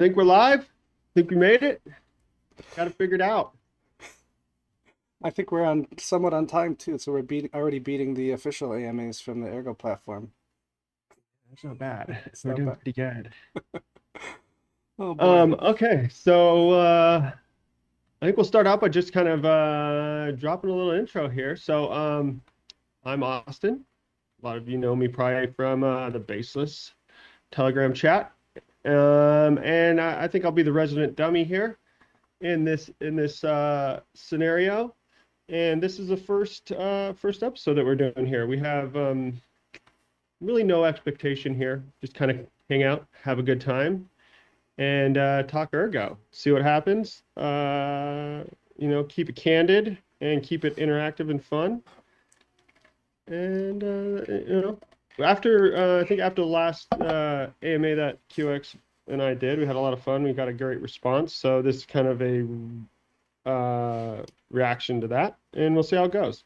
Think we're live? Think we made it? Got it figured out. I think we're on somewhat on time too, so we're already beating the official AMAs from the Ergo platform. That's not bad. It's We're not doing bad. pretty good. Oh boy. Okay, so I think we'll start out by just kind of dropping a little intro here. I'm Austin. A lot of you know me probably from the Baseless Telegram chat. And I think I'll be the resident dummy here in this scenario. And this is the first episode that we're doing here. We have really no expectation here. Just kind of hang out, have a good time, and talk Ergo. See what happens. Keep it candid and keep it interactive and fun. And I think after the last AMA that QX and I did, we had a lot of fun. We got a great response. So this is kind of a reaction to that, and we'll see how it goes.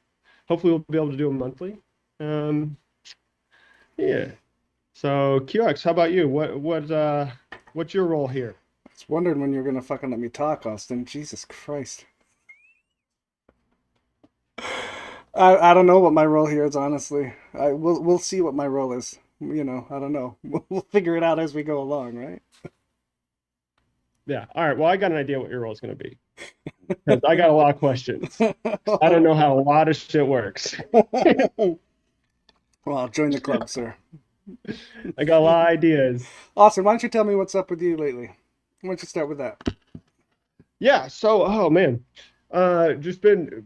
Hopefully, we'll be able to do them monthly. Yeah. So QX, how about you? What's your role here? I was wondering when you're gonna fucking let me talk, Austin. Jesus Christ. I don't know what my role here is, honestly. We'll see what my role is. I don't know. We'll figure it out as we go along, right? Yeah. All right. Well, I got an idea what your role is going to be because I got a lot of questions. I don't know how a lot of shit works. Well, join the club, sir. I got a lot of ideas. Austin, why don't you tell me what's up with you lately? Why don't you start with that? Yeah. So, oh man, just been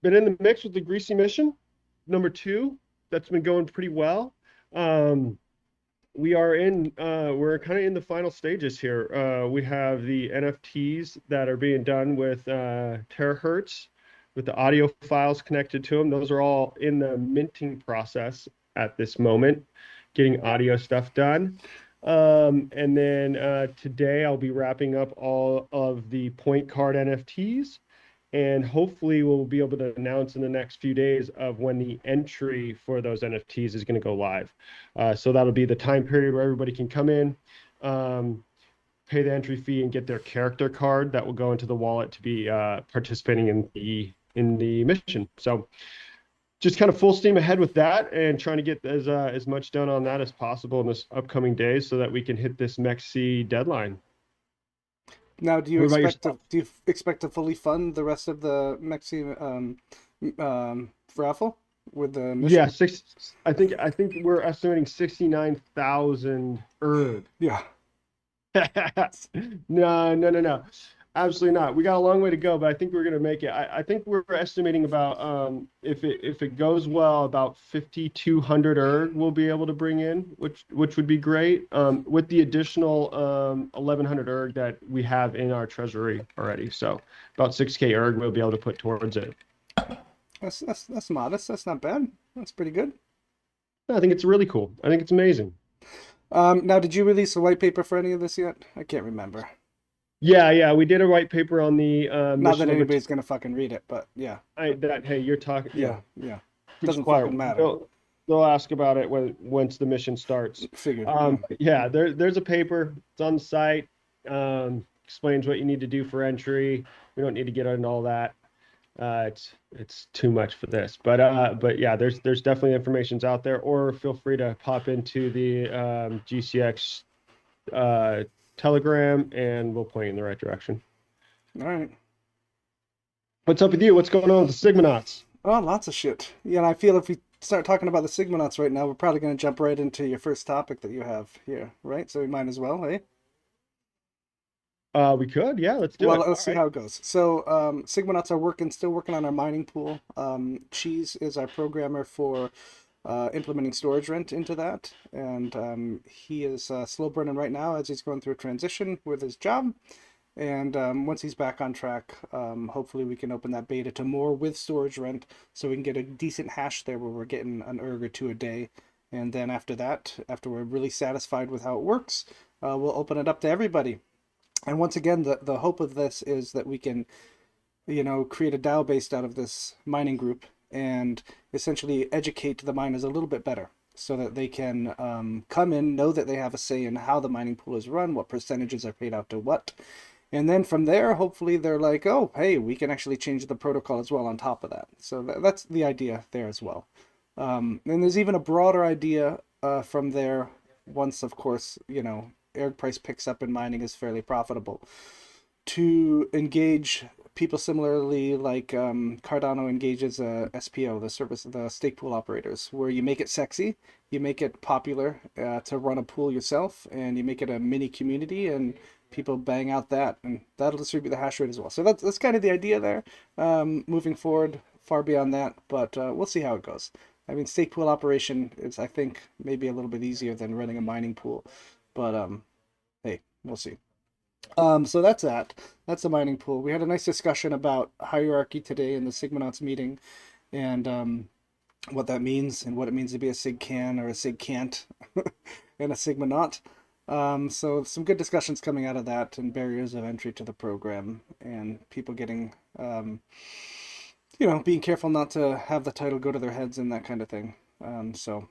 in the mix with the Greasy Mission #2. That's been going pretty well. Um, we're kind of in the final stages here. We have the NFTs that are being done with terahertz with the audio files connected to them. Those are all in the minting process at this moment, getting audio stuff done. And then today I'll be wrapping up all of the point card NFTs, and hopefully we'll be able to announce in the next few days of when the entry for those NFTs is going to go live. So that'll be the time period where everybody can come in, pay the entry fee, and get their character card that will go into the wallet to be participating in the mission. So just kind of full steam ahead with that and trying to get as much done on that as possible in this upcoming days so that we can hit this Mexi deadline. Now, What about yourself? do you expect to fully fund the rest of the Mexi raffle with the Yeah, mission? I think we're estimating 69,000 ERG. Yeah. No, no, no, no. Absolutely not. We got a long way to go, but I think we're gonna make it. I think we're estimating about if it goes well, about 5,200 ERG we'll be able to bring in, which would be great. With the additional 1,100 ERG that we have in our treasury already. So about 6K ERG we'll be able to put towards it. That's modest. That's not bad. That's pretty good. I think it's really cool. I think it's amazing. Now, did you release a white paper for any of this yet? I can't remember. Yeah, yeah, we did a white paper on the Not mission that number two. anybody's gonna fucking read it, but yeah, Hey, you're talking. Yeah, yeah. keeps Doesn't quiet. fucking matter. They'll ask about it once the mission starts. Figured. Yeah. Yeah, there's a paper. It's on the site. Explains what you need to do for entry. We don't need to get into all that. It's too much for this, but yeah, there's definitely information's out there. Or feel free to pop into the GCX uh, Telegram, and we'll point you in the right direction. All right. What's up with you? What's going on with the Sigmanauts? Oh, lots of shit. Yeah, and I feel if we start talking about the Sigmanauts right now, we're probably gonna jump right into your first topic that you have here, right? So we might as well, hey? We could, yeah, let's do Well, it. let's All see right. how it goes. So, Sigmanauts are still working on our mining pool. Cheese is our programmer for implementing storage rent into that, and he is slow burning right now as he's going through a transition with his job. And once he's back on track, hopefully we can open that beta to more with storage rent, so we can get a decent hash there where we're getting an erg or two a day. And then after that, after we're really satisfied with how it works, we'll open it up to everybody. And once again, the hope of this is that we can, create a DAO based out of this mining group and essentially educate the miners a little bit better. so that they can come in, know that they have a say in how the mining pool is run, what percentages are paid out to what. And then from there, hopefully they're like, oh, hey, we can actually change the protocol as well on top of that. So that's the idea there as well. And there's even a broader idea from there once, of course, air price picks up and mining is fairly profitable to engage people similarly like Cardano engages SPO, the service, the stake pool operators, where you make it sexy, you make it popular to run a pool yourself, and you make it a mini community, and people bang out that, and that'll distribute the hash rate as well. So that's kind of the idea there. Moving forward, far beyond that, but we'll see how it goes. I mean, stake pool operation is, I think, maybe a little bit easier than running a mining pool, but hey, we'll see. So that's that. That's the mining pool. We had a nice discussion about hierarchy today in the Sigmanauts meeting, and what that means and what it means to be a Sig can or a Sig can't and a Sigmanaut. So some good discussions coming out of that and barriers of entry to the program and people getting, being careful not to have the title go to their heads and that kind of thing. So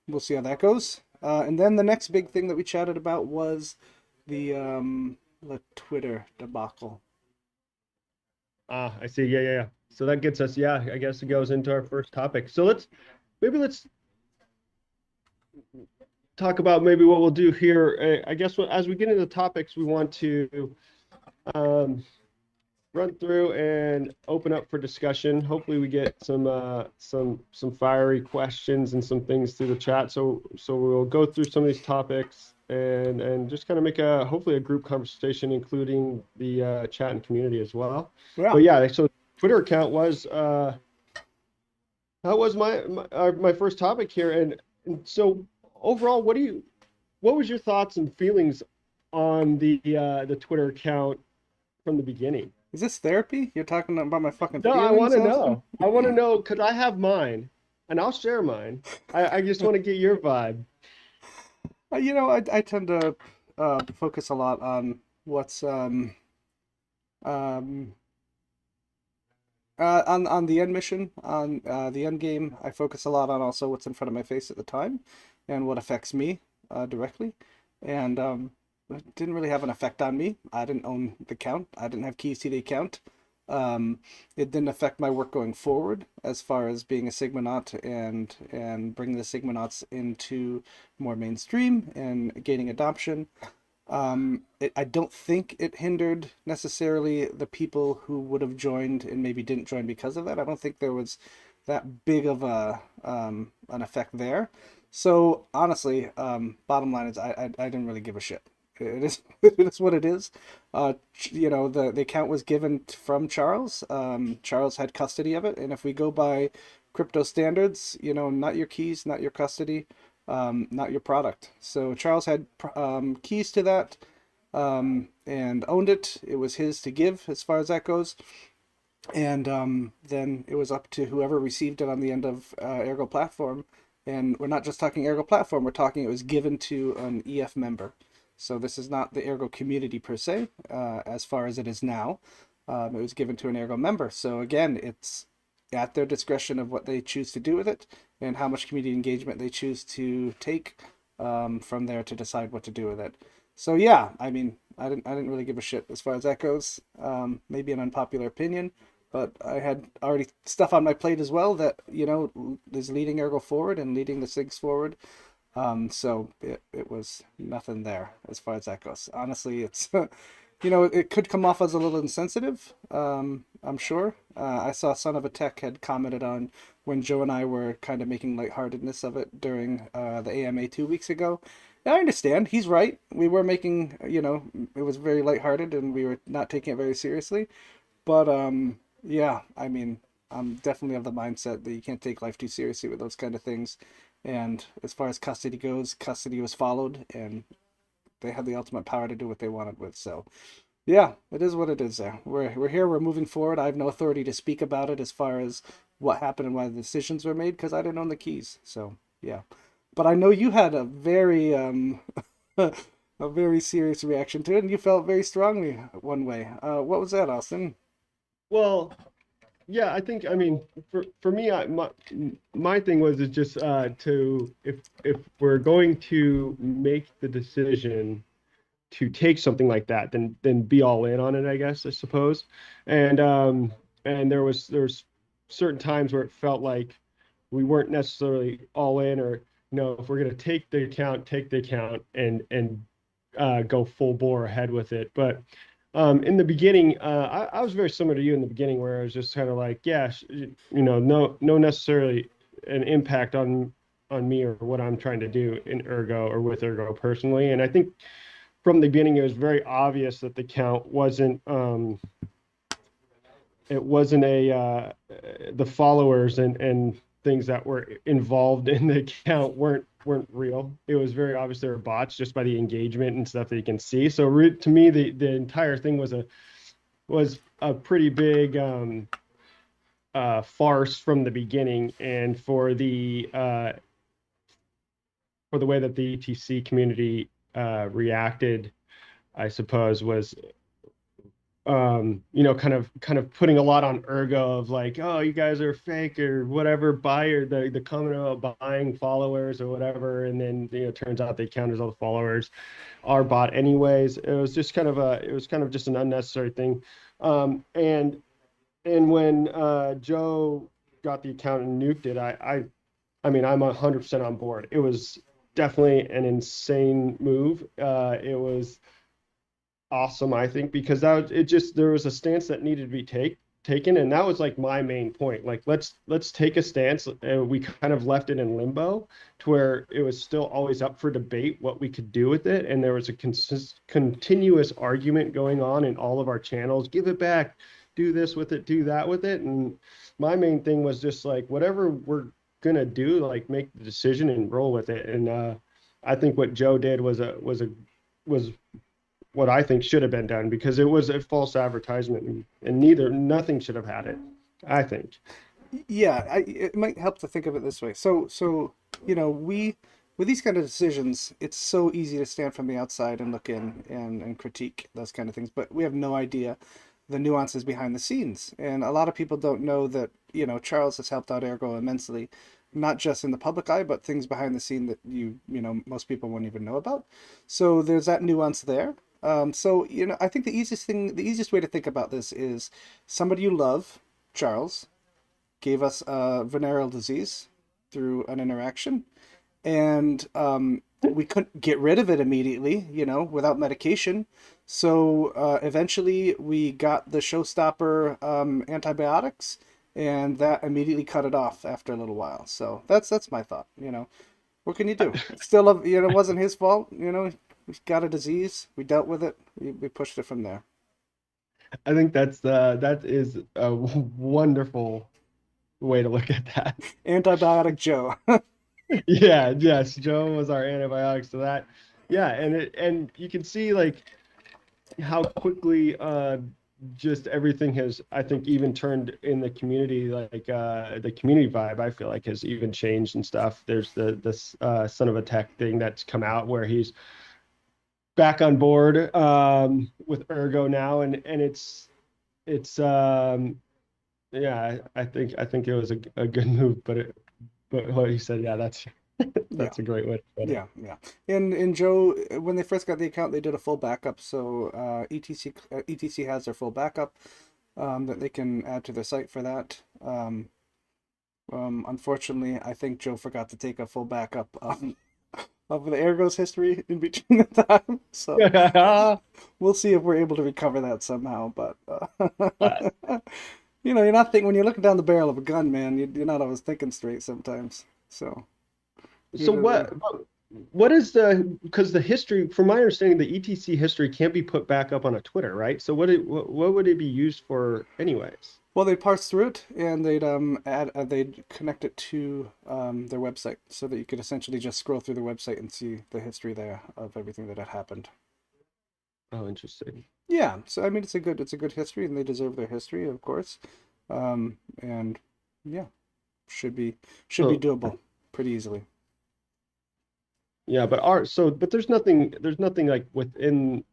we'll see how that goes. And then the next big thing that we chatted about was the Twitter debacle. I see. Yeah. So that gets us, yeah, I guess it goes into our first topic. So let's talk about maybe what we'll do here. I guess as we get into the topics, we want to run through and open up for discussion. Hopefully we get some fiery questions and some things through the chat. So we'll go through some of these topics and just kind of make hopefully a group conversation, including the chat and community as well. Yeah. But yeah, so Twitter account was that was my first topic here. And so overall, what was your thoughts and feelings on the Twitter account from the beginning? Is this therapy? You're talking about my fucking No, feelings? I want to Austin? know. I want to know because I have mine, and I'll share mine. I just want to get your vibe. I tend to focus a lot on what's um, on the end mission, on the end game. I focus a lot on also what's in front of my face at the time, and what affects me directly. And it didn't really have an effect on me. I didn't own the account. I didn't have keys to the account. It didn't affect my work going forward as far as being a Sigmanaut and bringing the Sigmanauts into more mainstream and gaining adoption. I don't think it hindered necessarily the people who would have joined and maybe didn't join because of that. I don't think there was that big of an effect there. So honestly, bottom line is I didn't really give a shit. It is it is what it is. The account was given from Charles. Charles had custody of it, and if we go by crypto standards, not your keys, not your custody, not your product. So Charles had keys to that and owned it. It was his to give as far as that goes. And then it was up to whoever received it on the end of Ergo platform. And we're not just talking Ergo platform, we're talking it was given to an EF member. So this is not the Ergo community per se, as far as it is now. It was given to an Ergo member. So again, it's at their discretion of what they choose to do with it and how much community engagement they choose to take from there to decide what to do with it. So yeah, I mean, I didn't really give a shit as far as that goes. Maybe an unpopular opinion, but I had already stuff on my plate as well that is leading Ergo forward and leading the SIGs forward. So it was nothing there as far as that goes. Honestly, it's it could come off as a little insensitive. I'm sure. I saw Son of a Tech had commented on when Joe and I were kind of making lightheartedness of it during the AMA 2 weeks ago. And I understand. He's right. We were making, it was very lighthearted and we were not taking it very seriously. But yeah, I mean, I'm definitely of the mindset that you can't take life too seriously with those kind of things. And as far as custody goes, custody was followed and they had the ultimate power to do what they wanted with. So yeah, it is what it is there. We're here, we're moving forward. I have no authority to speak about it as far as what happened and why the decisions were made because I didn't own the keys. So yeah. But I know you had a very a very serious reaction to it and you felt very strongly one way. What was that, Austin? Well, yeah, I think, I mean, for me, my thing was is just to if we're going to make the decision to take something like that, then be all in on it, I guess, I suppose. And and there's certain times where it felt like we weren't necessarily all in, or if we're going to take the account and go full bore ahead with it. But in the beginning, I was very similar to you in the beginning, where I was just kind of like, yeah, no necessarily an impact on me or what I'm trying to do in Ergo or with Ergo personally. And I think from the beginning, it was very obvious that the count wasn't it wasn't a the followers and things that were involved in the account weren't real. It was very obvious there were bots just by the engagement and stuff that you can see. So to me, the entire thing was a pretty big farce from the beginning, and for the way that the ETC community reacted, I suppose, was kind of putting a lot on Ergo of like, oh, you guys are fake or whatever, buyer the comment about buying followers or whatever, and then turns out they count as all the followers are bought anyways. It was kind of just an unnecessary thing. And when Joe got the account and nuked it, I mean, I'm 100% on board. It was definitely an insane move. It was awesome, I think, because there was a stance that needed to be taken, and that was like my main point. Like, let's take a stance, and we kind of left it in limbo to where it was still always up for debate what we could do with it, and there was a continuous argument going on in all of our channels. Give it back, do this with it, do that with it, and my main thing was just like, whatever we're gonna do, like, make the decision and roll with it. And I think what Joe did was what I think should have been done, because it was a false advertisement, and nothing should have had it, I think. Yeah, it might help to think of it this way. So we with these kind of decisions, it's so easy to stand from the outside and look in and critique those kind of things, but we have no idea the nuances behind the scenes. And a lot of people don't know that, Charles has helped out Ergo immensely, not just in the public eye, but things behind the scene that most people won't even know about. So there's that nuance there. So, I think the easiest way to think about this is somebody you love, Charles, gave us a venereal disease through an interaction, and we couldn't get rid of it immediately, without medication. So eventually we got the showstopper antibiotics, and that immediately cut it off after a little while. So that's my thought. What can you do? It's still, it wasn't his fault. We got a disease, we dealt with it, we pushed it from there. I think that is a wonderful way to look at that. Antibiotic Joe. Yeah, yes, Joe was our antibiotics to that. Yeah, and you can see like how quickly just everything has, I think, even turned in the community. Like the community vibe, I feel like, has even changed and stuff. There's this son of a tech thing that's come out where he's back on board with Ergo now, and it's yeah, I think it was a good move, but what he said, yeah, that's Yeah. that's a great way to put it. Yeah. And Joe, when they first got the account, they did a full backup. So ETC has their full backup that they can add to their site for that. Unfortunately, I think Joe forgot to take a full backup of the Ergo's history in between the time. So we'll see if we're able to recover that somehow. But you're not thinking when you're looking down the barrel of a gun, man. You're not always thinking straight sometimes. So. So what is because the history, from my understanding, the ETC history can't be put back up on a Twitter, right? So what would it be used for anyways? Well, they'd parse through it and they'd connect it to their website so that you could essentially just scroll through the website and see the history there of everything that had happened. Oh, interesting. Yeah, so I mean it's a good history and they deserve their history, of course. And yeah, should be So doable pretty easily. yeah, but there's nothing like within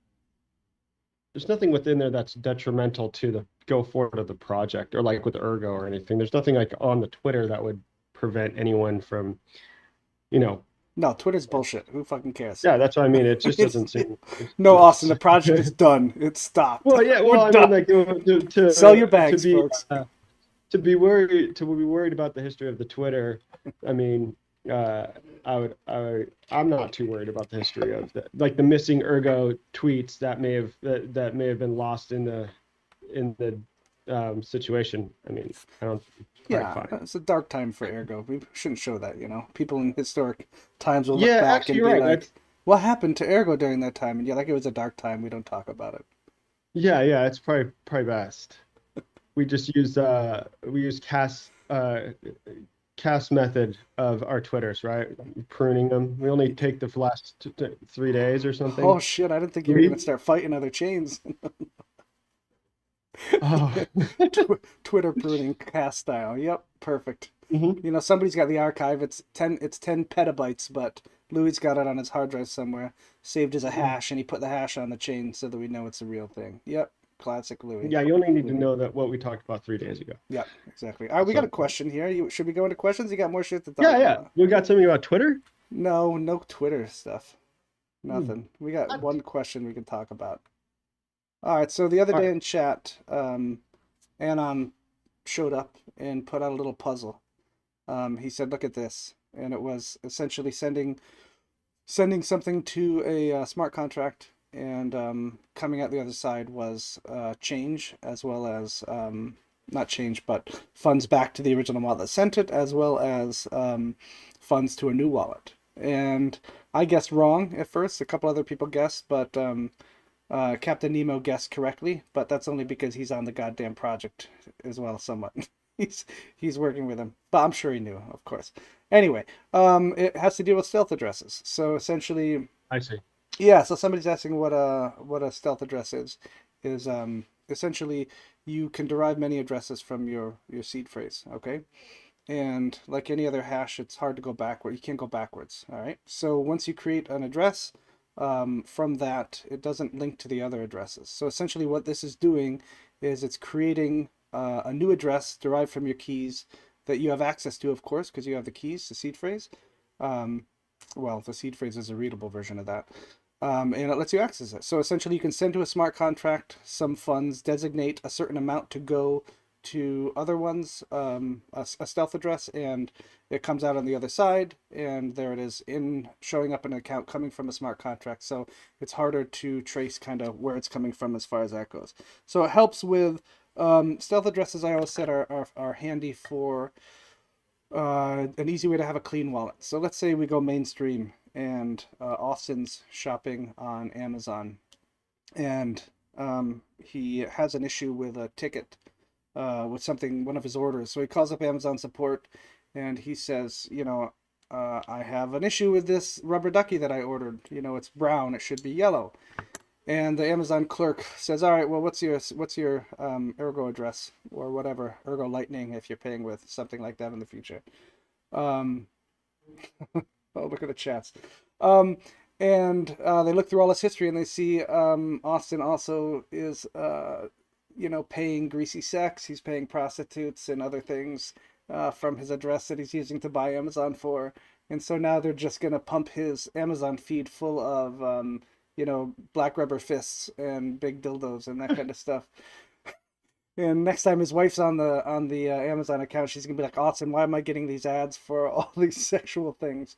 there's nothing within there that's detrimental to the go forward of the project, or like with Ergo or anything. There's nothing like on the Twitter that would prevent anyone from, you know, No, Twitter's bullshit. Who fucking cares? yeah, that's what I mean. It just It's doesn't seem. no, Austin. The project is done. It's stopped. Well, yeah. We're Well, I mean, done. like Sell your to bags, be folks. worried about the history of the Twitter. I mean, I'm not too worried about the history of the missing Ergo tweets that may have been lost in the situation. I mean, I don't. It's probably Yeah, fine. it's a dark time for Ergo. We shouldn't show that, you know. People in historic times will look Yeah, back actually, and you're be right. like, "What happened to Ergo during that time?" And yeah, like it was a dark time. We don't talk about it. Yeah. It's probably best. We use cast method of our Twitters, right? Pruning them. We only take the last 3 days or Oh something. shit! I didn't think you were gonna Three? start fighting other chains. Oh. Twitter pruning cast style. Yep, perfect. Mhm. You know, somebody's got the archive. It's ten petabytes, but Louis got it on his hard drive somewhere, saved as a hash, and he put the hash on the chain so that we know it's a real thing. Yep, classic Louis. Yeah, you only need to know that what we talked about 3 days ago. Yep, exactly. All right, we got a So, question here. Should we go into questions? You got more shit to talk yeah. about? You got something about Twitter? No, no Twitter stuff. Hmm. Nothing. We got What? one question we can talk about. All right, so the other All day right. in chat, Anon showed up and put out a little puzzle. He said, "Look at this," and it was essentially sending something to a smart contract, and coming out the other side was change, as well as not change, but funds back to the original wallet that sent it, as well as funds to a new wallet. And I guessed wrong at first. A couple other people guessed, but Captain Nemo guessed correctly. But that's only because he's on the goddamn project as well, somewhat. he's he's working with him, but I'm sure he knew, of course. Anyway, it has to deal with stealth addresses. So essentially, I see. yeah. So somebody's asking what a stealth address is. Is essentially you can derive many addresses from your seed phrase. Okay, and like any other hash, it's hard to go backward. You can't go backwards. All right. So once you create an address, from that, it doesn't link to the other addresses. So essentially, what this is doing is it's creating a new address derived from your keys that you have access to, of course, because you have the keys to seed phrase. Um, well, the seed phrase is a readable version of that. And it lets you access it. So essentially, you can send to a smart contract some funds, designate a certain amount to go to other ones, a stealth address, and it comes out on the other side, and there it is in showing up in an account coming from a smart contract. So it's harder to trace kind of where it's coming from as far as that goes. So it helps with stealth addresses. I always said are handy for an easy way to have a clean wallet. So let's say we go mainstream and Austen's shopping on Amazon, and he has an issue with a ticket with something, one of his orders. So he calls up Amazon support and he says, I have an issue with this rubber ducky that I ordered. It's brown. It should be yellow. And the Amazon clerk says, "All right, well, what's your Ergo address or whatever, Ergo Lightning if you're paying with something like that in the future." Um, oh, look at the chats. Um, and they look through all his history and they see Austen also is paying greasy sex. He's paying prostitutes and other things from his address that he's using to buy Amazon for. And so now they're just gonna pump his Amazon feed full of black rubber fists and big dildos and that kind of stuff. And next time his wife's on the Amazon account, she's gonna be like, "Austin, why am I getting these ads for all these sexual things?"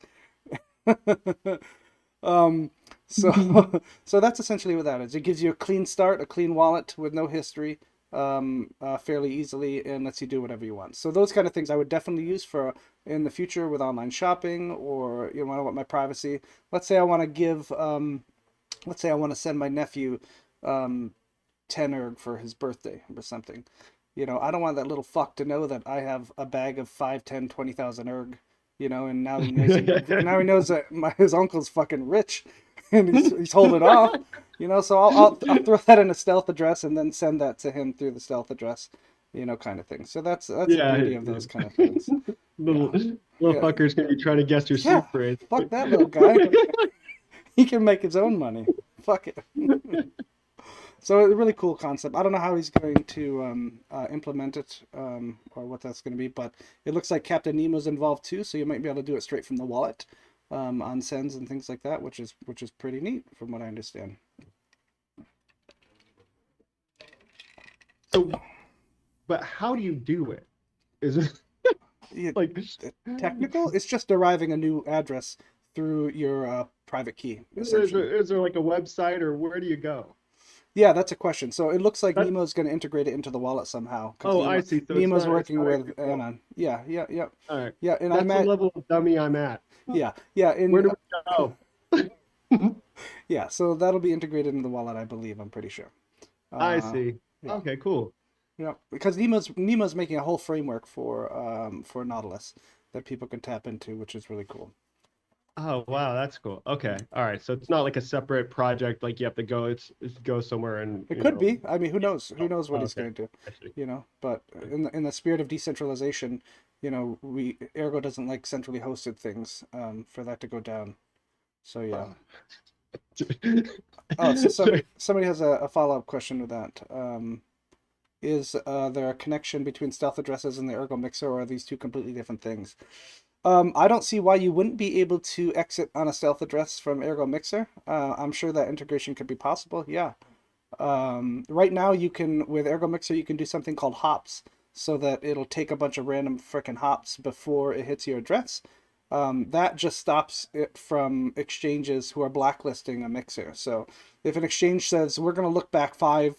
um, so so that's essentially what that is. It gives you a clean start, a clean wallet with no history, fairly easily, and lets you do whatever you want. So those kind of things I would definitely use for in the future with online shopping, or I want my privacy. Let's say I want to give, let's say I want to send my nephew 10 erg for his birthday or something. I don't want that little fuck to know that I have a bag of 5, 10, 20,000 erg, and now he knows now he knows that his uncle's fucking rich and he's holding off, so I'll throw that in a stealth address and then send that to him through the stealth address, kind of thing. So that's the Yeah. beauty of those kind of things. Little Yeah. little Yeah. fucker's gonna be trying to guess your Yeah. seed phrase. Fuck that little guy. He can make his own money. Fuck it. So a really cool concept. I don't know how he's going to implement it or what that's going to be, but it looks like Captain Nemo's involved too, so you might be able to do it straight from the wallet on sends and things like that, which is pretty neat from what I understand. So, but how do you do it? Is it Yeah, like, technical? It's just deriving a new address through your private key, essentially. is there like a website or where do you go? Yeah, that's a question. So it looks like That, Nemo's going to integrate it into the wallet somehow because oh, I see. So it's Nemo's working not with actually built. Anon. Yeah, yeah, yeah, All right. yeah. And I'm That's the at level of dummy I'm at. yeah, yeah. Where In do we go? yeah, so that'll be integrated into the wallet, I believe. I'm pretty sure. I Uh, see. yeah, Okay, cool. yeah. Because Nemo's making a whole framework for Nautilus that people can tap into, which is really cool. Oh, wow, that's cool. Okay. All right. So it's not like a separate project, like you have to go, it's go somewhere and, It could be. I mean, who knows? Who oh, knows what he's okay. going to do? I see. But in the spirit of decentralization, we Ergo doesn't like centrally hosted things for that to go down. So yeah. Uh, Oh, so somebody has a follow-up question with that. Is there a connection between stealth addresses and the Ergo mixer, or are these two completely different things? I don't see why you wouldn't be able to exit on a stealth address from Ergo mixer. I'm sure that integration could be possible. Yeah. Right now you can with Ergo Mixer you can do something called hops, so that it'll take a bunch of random frickin' hops before it hits your address. That just stops it from exchanges who are blacklisting a mixer. So if an exchange says we're going to look back five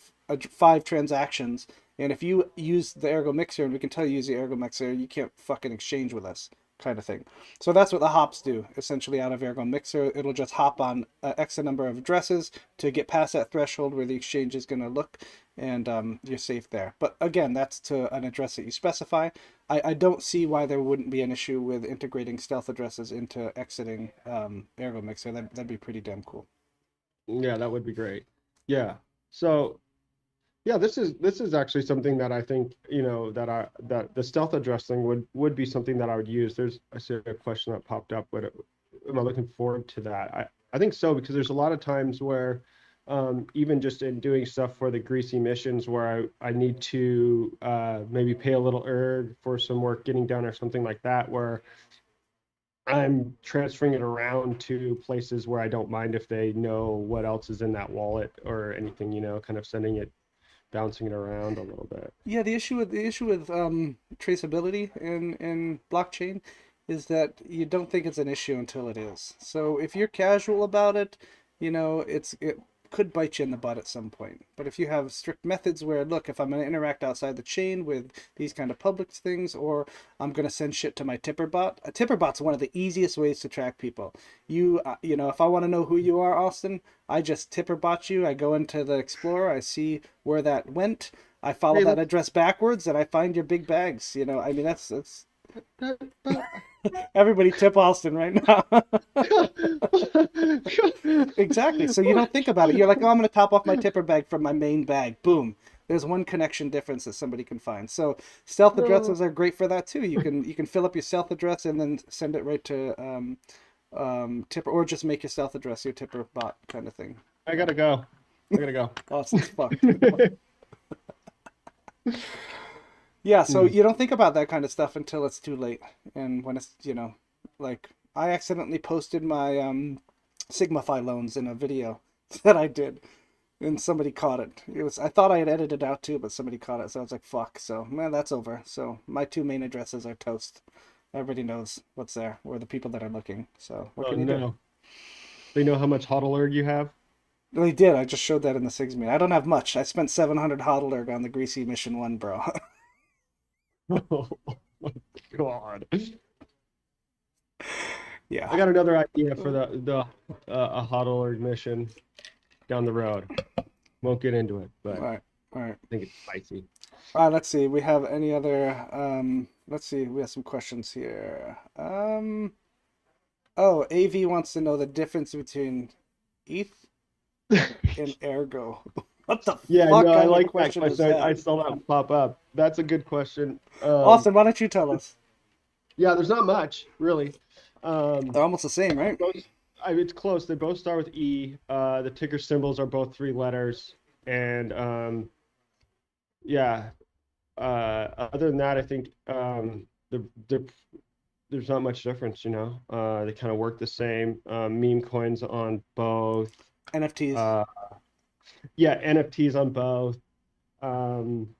transactions, and if you use the Ergo Mixer and we can tell you use the Ergo Mixer, you can't fucking exchange with us, kind of thing. So that's what the hops do essentially out of Ergo Mixer. It'll just hop on X number of addresses to get past that threshold where the exchange is going to look, and you're safe there. But again, that's to an address that you specify. I don't see why there wouldn't be an issue with integrating stealth addresses into exiting Ergo Mixer. That'd be pretty damn cool. Yeah, that would be great. Yeah. So yeah, this is actually something that I think, that the stealth addressing would be something that I would use. I see a question that popped up, but am I looking forward to that? I think so, because there's a lot of times where even just in doing stuff for the greasy missions where I need to maybe pay a little for some work getting done or something like that, where I'm transferring it around to places where I don't mind if they know what else is in that wallet or anything, kind of sending it, bouncing it around a little bit. Yeah, the issue with traceability in blockchain is that you don't think it's an issue until it is. So if you're casual about it, it could bite you in the butt at some point. But if you have strict methods where, look, if I'm going to interact outside the chain with these kind of public things, or I'm going to send shit to my tipper bot, a tipper bot's one of the easiest ways to track people. If I want to know who you are, Austin, I just tipper bot you. I go into the Explorer, I see where that went. I follow Hey, that look, address backwards, and I find your big bags. I mean, that's that, everybody tip Austin right now. that- Exactly. So you don't think about it. You're like, oh, I'm going to top off my tipper bag from my main bag. Boom. There's one connection difference that somebody can find. So stealth no, addresses are great for that too. You can fill up your stealth address and then send it right to tipper, or just make your stealth address your tipper bot kind of thing. I gotta go. I gotta go. Austin's fucked. Yeah. So Hmm. you don't think about that kind of stuff until it's too late, and when it's like I accidentally posted my Signify loans in a video that I did, and somebody caught it. I thought I had edited out too, but somebody caught it, so I was like, "Fuck!" So man, that's over. So my two main addresses are toast. Everybody knows what's there, or the people that are looking. So what Oh can you do? no. They know how much HODL you have? Well, he did. I just showed that in the Sigs meeting. I don't have much. I spent 700 hodler on the Greasy Mission 1, bro. Oh my God. Yeah. I got another idea for the a HODL mission down the road. Won't get into it, All but right. All right. I think it's spicy. All right. Let's see. We have any other? Let's see. We have some questions here. Oh, AV wants to know the difference between ETH and Ergo. What the Yeah, fuck no, I kind of like that question is question. I that? saw that pop up. That's a good question. Austin, why don't you tell us? Yeah, there's not much really. They're Um, almost the same, right? both, it's close. They both start with E. The ticker symbols are both three letters, And yeah, other than that, I think they're, there's not much difference, you know. They kind of work the same. Meme coins on both. NFTs. Uh, yeah, NFTs on both. Um,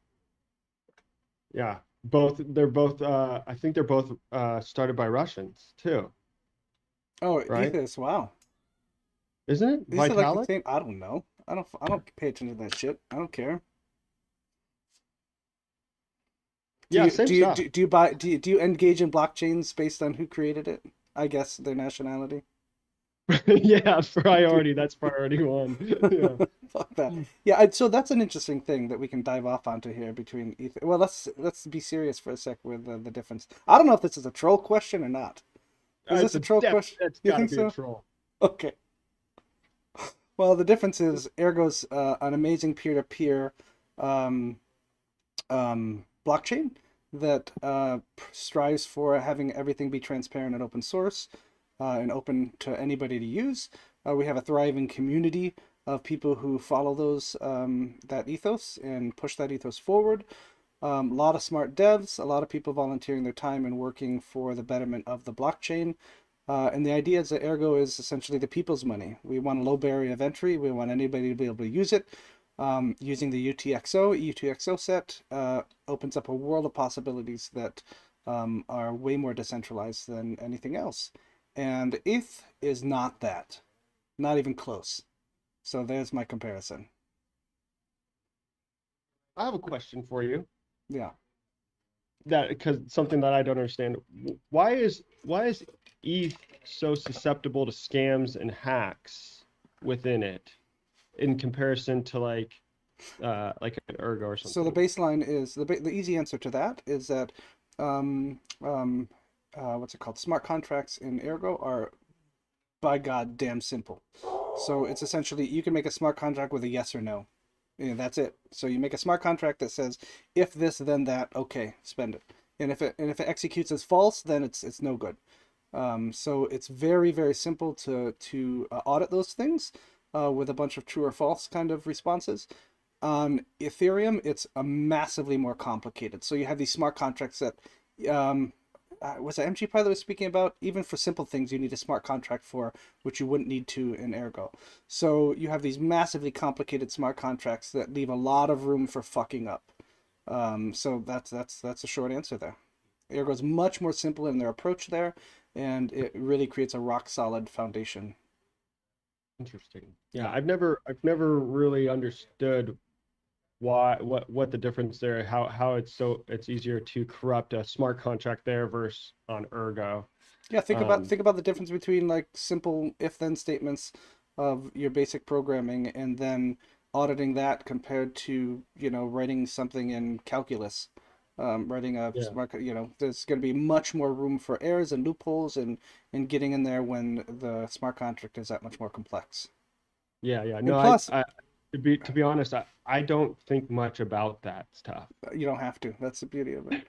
yeah, both. They're both. I think they're both started by Russians too, Oh, right? Ethos. Wow. Isn't it These are like the Vitalik? same. I don't know. I don't pay attention to that shit. I don't care. Do Yeah, you same do you stuff. do, do you buy do you engage in blockchains based on who created it? I guess their nationality. Yeah, Do priority. That's priority one. Yeah. fuck that. Yeah, so that's an interesting thing that we can dive off onto here between ether. Well, let's be serious for a sec with the difference. I don't know if this is a troll question or not. Is this It's a a troll def. question? That's You got to think be a so? troll. Okay. Well, the difference is Ergo's an amazing peer-to-peer um, blockchain that strives for having everything be transparent and open source and open to anybody to use. We have a thriving community of people who follow those that ethos and push that ethos forward. A lot of smart devs, a lot of people volunteering their time and working for the betterment of the blockchain. And the idea is that Ergo is essentially the people's money. We want a low barrier of entry. We want anybody to be able to use it. Using the UTXO set opens up a world of possibilities that are way more decentralized than anything else. And ETH is not that, not even close. So there's my comparison. I have a question for you. Yeah. That because something that I don't understand. Why is ETH so susceptible to scams and hacks within it in comparison to like an Ergo or So the something? baseline is the easy answer to that is that um, um, what's it called? Smart contracts in Ergo are by God damn simple. So it's essentially you can make a smart contract with a yes or no. And that's it. So you make a smart contract that says if this then that, okay, spend it. And if it executes as false, then it's no good. So it's very simple to audit those things with a bunch of true or false kind of responses. On Ethereum, it's a massively more complicated. So you have these smart contracts that um, was it MG Pi that was speaking about? Even for simple things, you need a smart contract for, which you wouldn't need to in Ergo. So you have these massively complicated smart contracts that leave a lot of room for fucking up. So that's a short answer there. Ergo is much more simple in their approach there, and it really creates a rock solid foundation. Interesting. Yeah, Yeah. I've never really understood what the difference there, how it's easier to corrupt a smart contract there versus on Ergo. Yeah, think about Um, think about the difference between like simple if-then statements of your basic programming and then auditing that compared to, writing something in calculus. Writing a yeah, smart, there's going to be much more room for errors and loopholes and getting in there when the smart contract is that much more complex. yeah. And No, plus, I to be honest, I don't think much about that stuff. you don't have to. That's the beauty of it.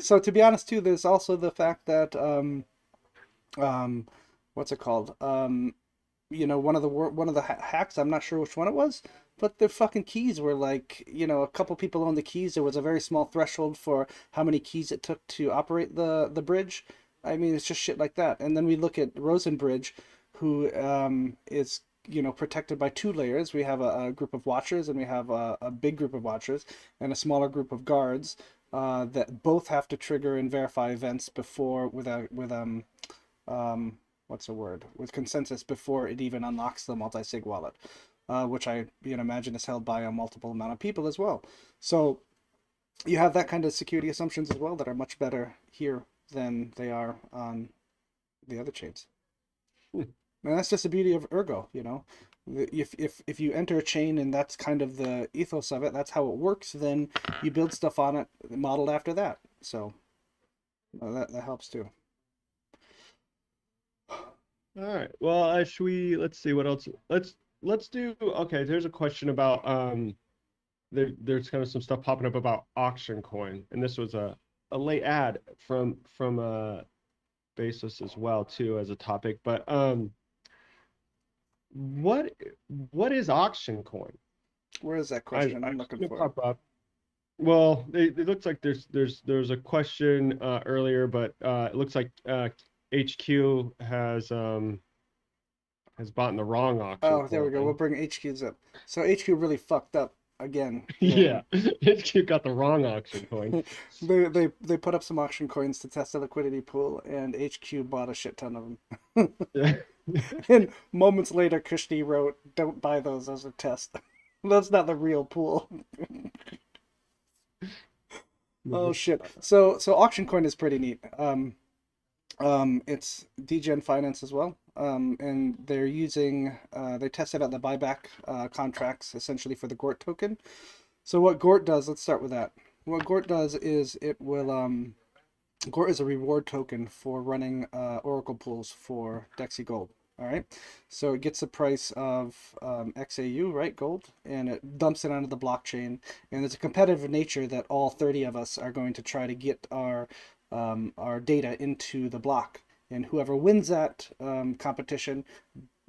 So to be honest too, there's also the fact that um, what's it called? One of the hacks. I'm not sure which one it was, but the fucking keys were like, a couple people owned the keys. There was a very small threshold for how many keys it took to operate the bridge. I mean, it's just shit like that. And then we look at Rosenbridge, who is protected by two layers. We have a group of watchers, and we have a big group of watchers, and a smaller group of guards that both have to trigger and verify events before with um, what's the word, with consensus before it even unlocks the multi-sig wallet, which I imagine is held by a multiple amount of people as well. So you have that kind of security assumptions as well that are much better here than they are on the other chains. Hmm, And that's just the beauty of Ergo. If you enter a chain and that's kind of the ethos of it, that's how it works, then you build stuff on it modeled after that. So that helps too. all right. Well, should we? Let's see what else. Let's do. Okay, there's a question about there's kind of some stuff popping up about auction coin, and this was a late ad from Basis as well too as a topic. But what what is auction coin? Where is that I question? I'm I've looking seen it for it. pop up. Well, it looks like there's a question earlier, but it looks like HQ has bought in the wrong auction Oh, there we go. We'll coin. bring HQ's up. So HQ really fucked up again here. Yeah, HQ got the wrong auction coin. They put up some auction coins to test the liquidity pool, and HQ bought a shit ton of them. Yeah. And moments later, Kushti wrote, "Don't buy those as a test. That's not the real pool." Oh shit. So auction coin is pretty neat. It's DGen Finance as well. And they're using they tested out the buyback contracts essentially for the Gort token. So what Gort does, let's start with that. What Gort does is it will Gort is a reward token for running Oracle pools for Dexy Gold. All right, so it gets the price of XAU, right, gold, and it dumps it onto the blockchain. And there's a competitive nature that all 30 of us are going to try to get our data into the block. And whoever wins that competition,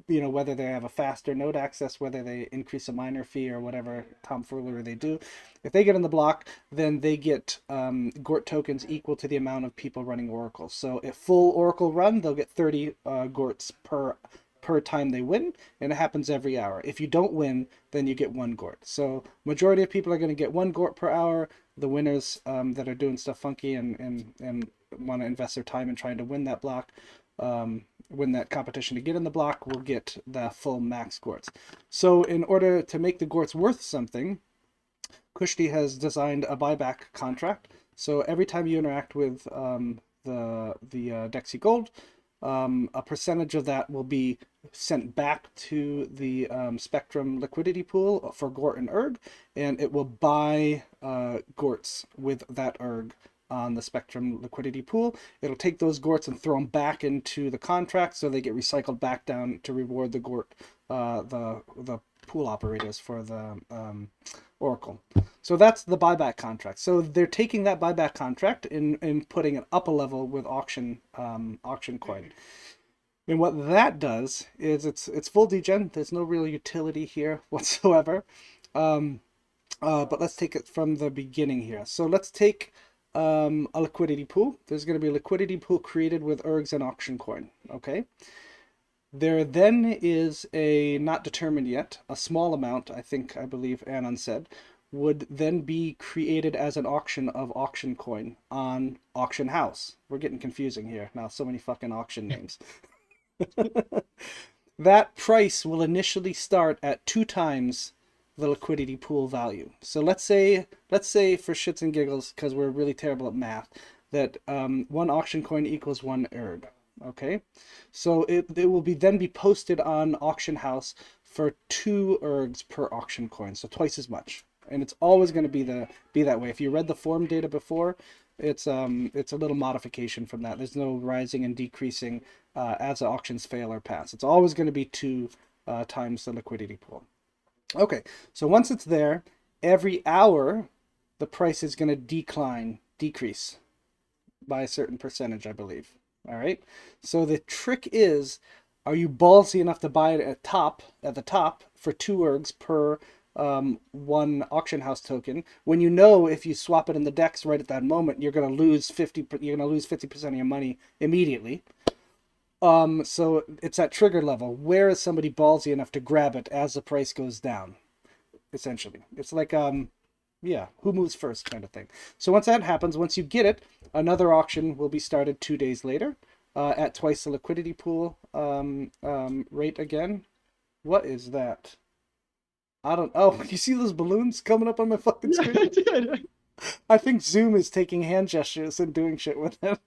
whether they have a faster node access, whether they increase a miner fee or whatever tomfoolery they do, if they get in the block, then they get Gort tokens equal to the amount of people running Oracle. So if full Oracle run, they'll get 30 Gorts per time they win, and it happens every hour. If you don't win, then you get one Gort. So majority of people are going to get one Gort per hour. The winners that are doing stuff funky and want to invest their time in trying to win that block, win that competition to get in the block, will get the full max Gorts. So in order to make the Gorts worth something, Kushti has designed a buyback contract. So every time you interact with the Dexy Gold, a percentage of that will be sent back to the Spectrum liquidity pool for Gort and Erg, and it will buy Gorts with that Erg on the Spectrum liquidity pool. It'll take those Gorts and throw them back into the contract, so they get recycled back down to reward the Gort, the pool operators for the Oracle. So that's the buyback contract. So they're taking that buyback contract and putting it up a level with auction coin. And what that does is it's full degen. There's no real utility here whatsoever. But let's take it from the beginning here. So let's take a liquidity pool. There's going to be a liquidity pool created with ergs and auction coin. Okay. There then is a, not determined yet, a small amount, I believe Anon said, would then be created as an auction of auction coin on auction house. We're getting confusing here now, so many fucking auction names. That price will initially start at 2 times the liquidity pool value. So let's say for shits and giggles, because we're really terrible at math, that one auction coin equals 1 erg. Okay, so it will then be posted on auction house for 2 ergs per auction coin, so twice as much. And it's always going to be that way. If you read the form data before, it's a little modification from that. There's no rising and decreasing as the auctions fail or pass. It's always going to be 2 times the liquidity pool. Okay, so once it's there, every hour the price is going to decrease by a certain percentage, I believe. All right. So the trick is, are you ballsy enough to buy it at the top for 2 ergs per 1 auction house token, when you know if you swap it in the DEX right at that moment, you're going to lose 50% of your money immediately. So it's at trigger level. Where is somebody ballsy enough to grab it as the price goes down? Essentially, it's like yeah, who moves first kind of thing. So once that happens, once you get it, another auction will be started 2 days later at twice the liquidity pool rate again. What is that? I don't. Oh, you see those balloons coming up on my fucking screen? Yeah, I did. I think Zoom is taking hand gestures and doing shit with them.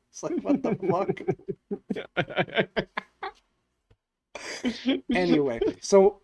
It's like, what the fuck? Anyway, so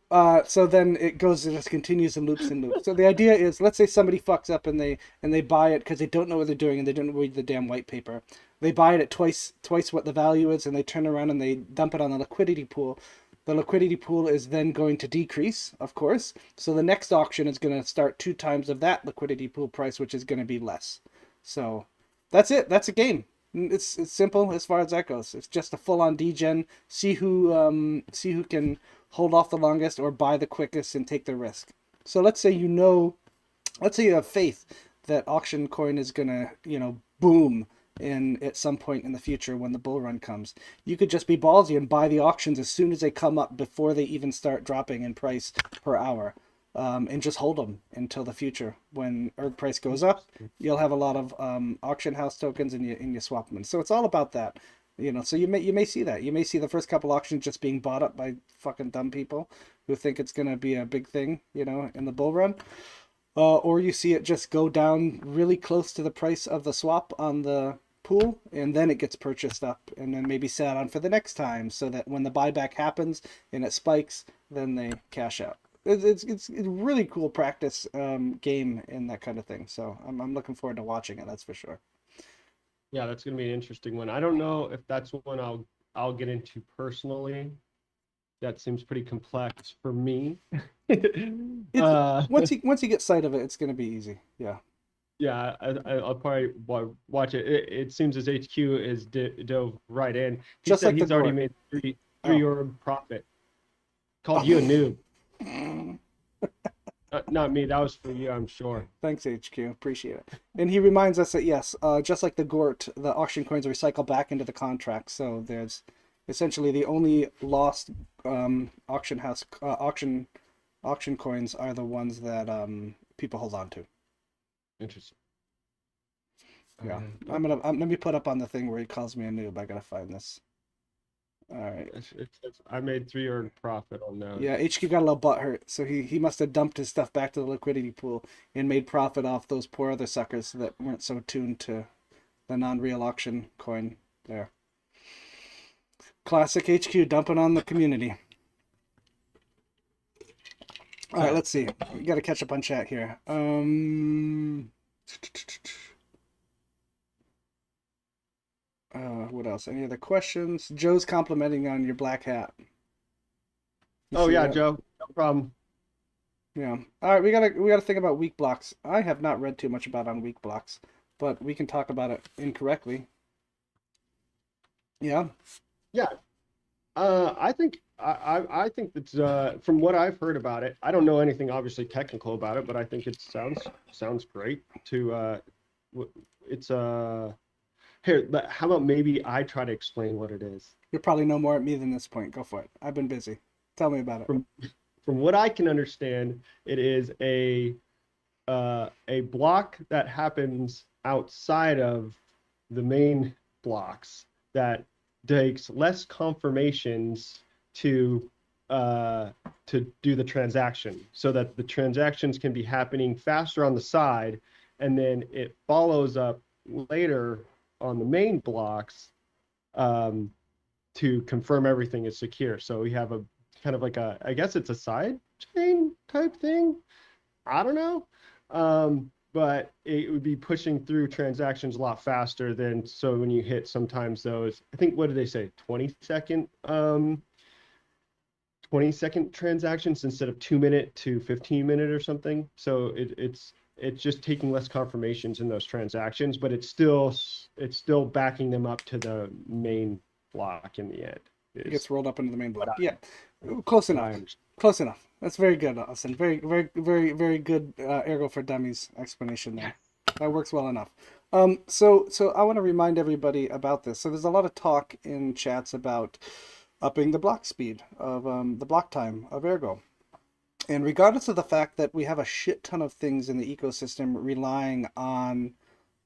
then it just continues and loops and loops. So the idea is, let's say somebody fucks up and they buy it because they don't know what they're doing and they didn't read the damn white paper. They buy it at twice what the value is, and they turn around and they dump it on the liquidity pool. The liquidity pool is then going to decrease, of course. So the next auction is going to start 2 times of that liquidity pool price, which is going to be less. So that's it. That's a game. It's simple as far as that goes. It's just a full-on degen. See who can hold off the longest or buy the quickest and take the risk. So let's say you have faith that auction coin is gonna, boom in at some point in the future when the bull run comes. You could just be ballsy and buy the auctions as soon as they come up before they even start dropping in price per hour. And just hold them until the future. When ERG price goes up, you'll have a lot of auction house tokens and you swap them. So it's all about that. So you may see that. You may see the first couple auctions just being bought up by fucking dumb people who think it's gonna be a big thing, in the bull run. Or you see it just go down really close to the price of the swap on the pool, and then it gets purchased up and then maybe sat on for the next time so that when the buyback happens and it spikes, then they cash out. It's a really cool practice game and that kind of thing. So I'm looking forward to watching it, that's for sure. Yeah, that's gonna be an interesting one. I don't know if that's one I'll get into personally. That seems pretty complex for me. It's once you get sight of it, it's gonna be easy. Yeah. Yeah, I'll probably watch it. It seems as HQ is dove right in. He Just said like the he's already Gort. made three Oh. euro profit. Called you a noob. Not me. That was for you, I'm sure. Thanks, HQ. Appreciate it. And he reminds us that yes, just like the Gort, the auction coins recycle back into the contract. So there's essentially the only lost auction coins are the ones that people hold on to. Interesting. Yeah, Okay. let me put up on the thing where he calls me a noob. I gotta find this. All right. I made 3 earned profit on those. Yeah, HQ got a little butthurt, so he must have dumped his stuff back to the liquidity pool and made profit off those poor other suckers that weren't so tuned to the non-real auction coin there. Classic HQ dumping on the community. All right, let's see. We got to catch up on chat here. What else? Any other questions? Joe's complimenting on your black hat. You Oh see yeah, that? Joe. No problem. Yeah. All right, we gotta think about weak blocks. I have not read too much about on weak blocks, but we can talk about it incorrectly. Yeah. Yeah. I think that from what I've heard about it, I don't know anything obviously technical about it, but I think it sounds great to it's here, how about maybe I try to explain what it is. You'll probably know more at me than this point. Go for it. I've been busy. Tell me about it. From what I can understand, it is a block that happens outside of the main blocks that takes less confirmations to to do the transaction, so that the transactions can be happening faster on the side, and then it follows up later on the main blocks um, to confirm everything is secure. So we have a kind of like I guess it's a side chain type thing. I don't know. But it would be pushing through transactions a lot faster than, so when you hit sometimes those, I think, what did they say, 20-second transactions instead of 2 minute to 15 minute or something. So it's just taking less confirmations in those transactions, but it's still backing them up to the main block in the end. It gets rolled up into the main What block. Yeah. Close what I enough. understand. Close enough. That's very good, Austin. Very, very, very, very good Ergo for Dummies explanation there. That works well enough. So I want to remind everybody about this. So there's a lot of talk in chats about upping the block speed of the block time of Ergo. And regardless of the fact that we have a shit ton of things in the ecosystem relying on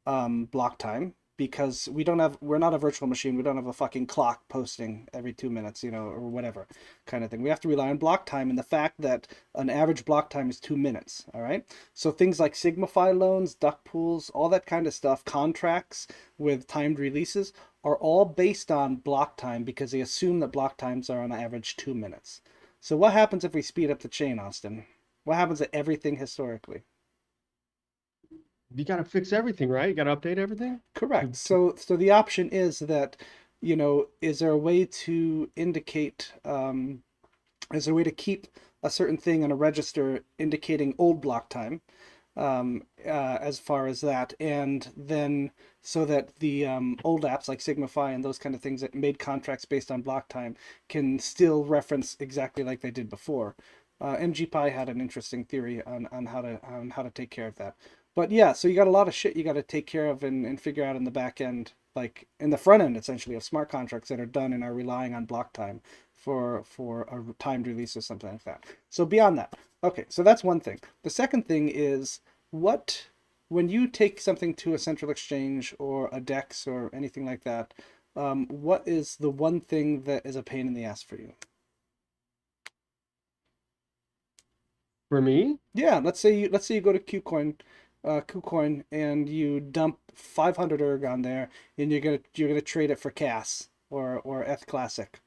block time, because we're not a virtual machine. We don't have a fucking clock posting every 2 minutes, or whatever kind of thing. We have to rely on block time, and the fact that an average block time is 2 minutes. All right. So things like Sigmafy loans, duck pools, all that kind of stuff, contracts with timed releases are all based on block time because they assume that block times are on average 2 minutes. So what happens if we speed up the chain, Austin? What happens to everything historically? You got to fix everything, right? You got to update everything. Correct. So the option is that, is there a way to indicate, is there a way to keep a certain thing on a register indicating old block time, as far as that, and then so that the old apps like Sigmafy and those kind of things that made contracts based on block time can still reference exactly like they did before. MGPie had an interesting theory on how to take care of that. But yeah, so you got a lot of shit you got to take care of and figure out in the back end, like in the front end essentially of smart contracts that are done and are relying on block time for a timed release or something like that. So beyond that, okay, so that's one thing. The second thing is what when you take something to a central exchange or a DEX or anything like that, what is the one thing that is a pain in the ass for you? For me, Yeah, let's say you go to KuCoin, and you dump 500 erg on there, and you're gonna trade it for CAS or ETH Classic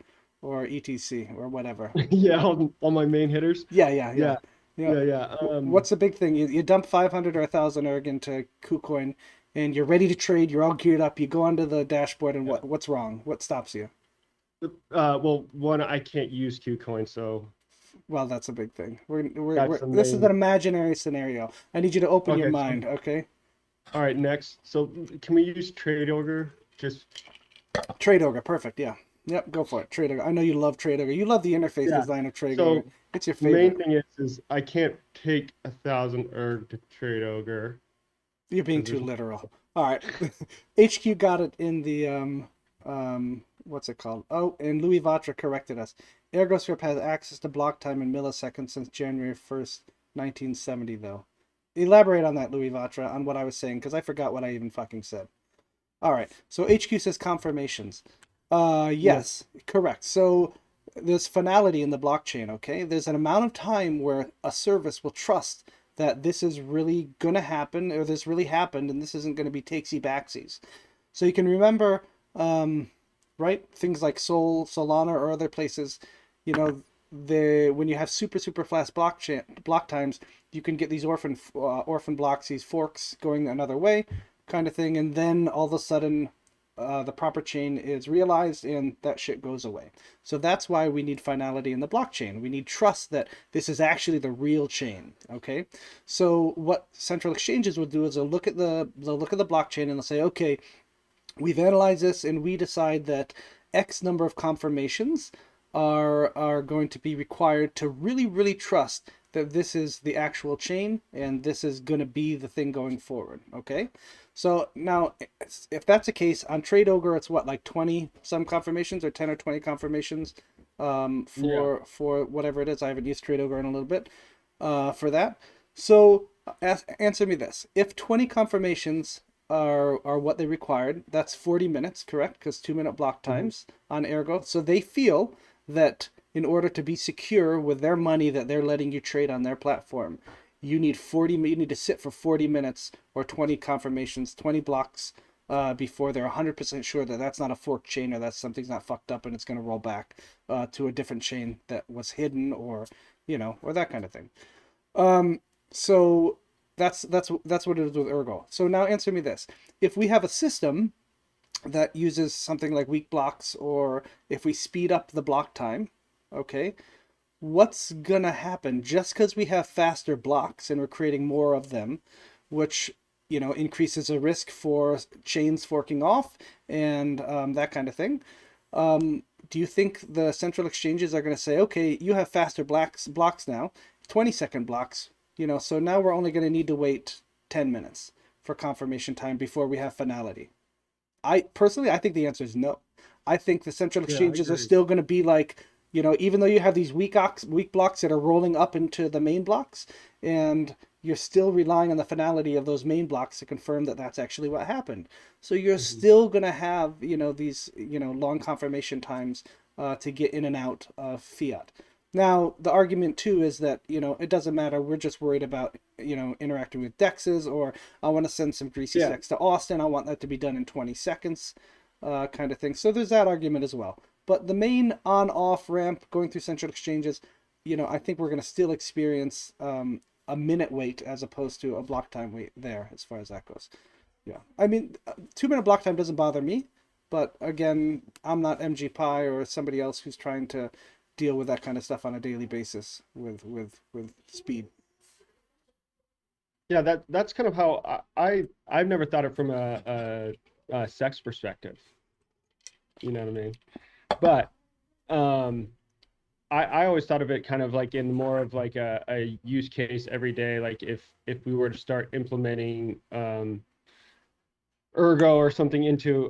or ETC or whatever. yeah, all my main hitters. Yeah, yeah, yeah. Yeah, You know, yeah, yeah. what's the big thing? You dump 500 or 1,000 erg into KuCoin, and you're ready to trade. You're all geared up. You go onto the dashboard, and Yeah. what's wrong? What stops you? Well, one, I can't use KuCoin, so Well, that's a big thing. We're that's the this is an main. imaginary scenario. I need you to open your Okay, so mind, okay? all right, next. So can we use trade order? Just Trade Ogre, perfect. Yeah. Yep, go for it. Trade Ogre. I know you love Trade Ogre. You love the interface yeah. design of Trade Ogre. So It's your the main favorite. thing is I can't take 1,000 erg to trade ogre You're being because too there's literal. All right. HQ got it in the what's it called? Oh, and Louis Vatra corrected us. ErgoScript has access to block time in milliseconds since January 1st, 1970 though. Elaborate on that, Louis Vatra, on what I was saying, because I forgot what I even fucking said. All right. So HQ says confirmations. yeah. Yes, correct. So there's finality in the blockchain, okay? There's an amount of time where a service will trust that this is really gonna happen, or this really happened, and this isn't gonna be takesy backsies. So you can remember, right, things like Solana, or other places, you know, when you have super fast block times, you can get these orphan blocks, these forks going another way, kind of thing, and then all of a sudden the proper chain is realized and that shit goes away. So that's why we need finality in the blockchain. We need trust that this is actually the real chain. Okay. So what central exchanges will do is they'll look at the blockchain and they'll say, okay, we've analyzed this and we decide that X number of confirmations are going to be required to really trust that this is the actual chain and this is going to be the thing going forward. Okay. So now, if that's the case on Trade Ogre, it's what, like 20 some confirmations, or 10 or 20 confirmations, Yeah. for whatever it is. I haven't used Trade Ogre in a little bit, for that. So answer me this: if 20 confirmations are what they required, that's 40 minutes, correct? Because 2-minute block Mhm. times on Ergo. So they feel that in order to be secure with their money that they're letting you trade on their platform, you need to sit for 40 minutes or 20 confirmations, 20 blocks, before they're 100% sure that that's not a forked chain, or that something's not fucked up and it's going to roll back to a different chain that was hidden, or or that kind of thing. So that's what it is with Ergo. So now answer me this: if we have a system that uses something like weak blocks, or if we speed up the block time, okay, what's gonna happen just because we have faster blocks and we're creating more of them, which increases the risk for chains forking off and that kind of thing. Do you think the central exchanges are going to say, okay, you have faster blocks now, 20-second blocks, so now we're only going to need to wait 10 minutes for confirmation time before we have finality? I think the answer is no. I think the central Yeah, I exchanges are agree. still going to be like, even though you have these weak blocks that are rolling up into the main blocks, and you're still relying on the finality of those main blocks to confirm that that's actually what happened. So you're Mhm. still going to have, these, long confirmation times to get in and out of fiat. Now, the argument too is that, it doesn't matter. We're just worried about, interacting with dexes, or I want to send some greasy Yeah. sex to Austen. I want that to be done in 20 seconds, kind of thing. So there's that argument as well. But the main on-off ramp going through central exchanges, I think we're going to still experience a minute wait as opposed to a block time wait there, as far as that goes. Yeah. I mean, 2-minute block time doesn't bother me, but again, I'm not MG or somebody else who's trying to deal with that kind of stuff on a daily basis with speed. Yeah, that's kind of how I've never thought it from a sex perspective. You know what I mean? But um, I always thought of it kind of like in more of like a use case every day. Like if we were to start implementing Ergo or something into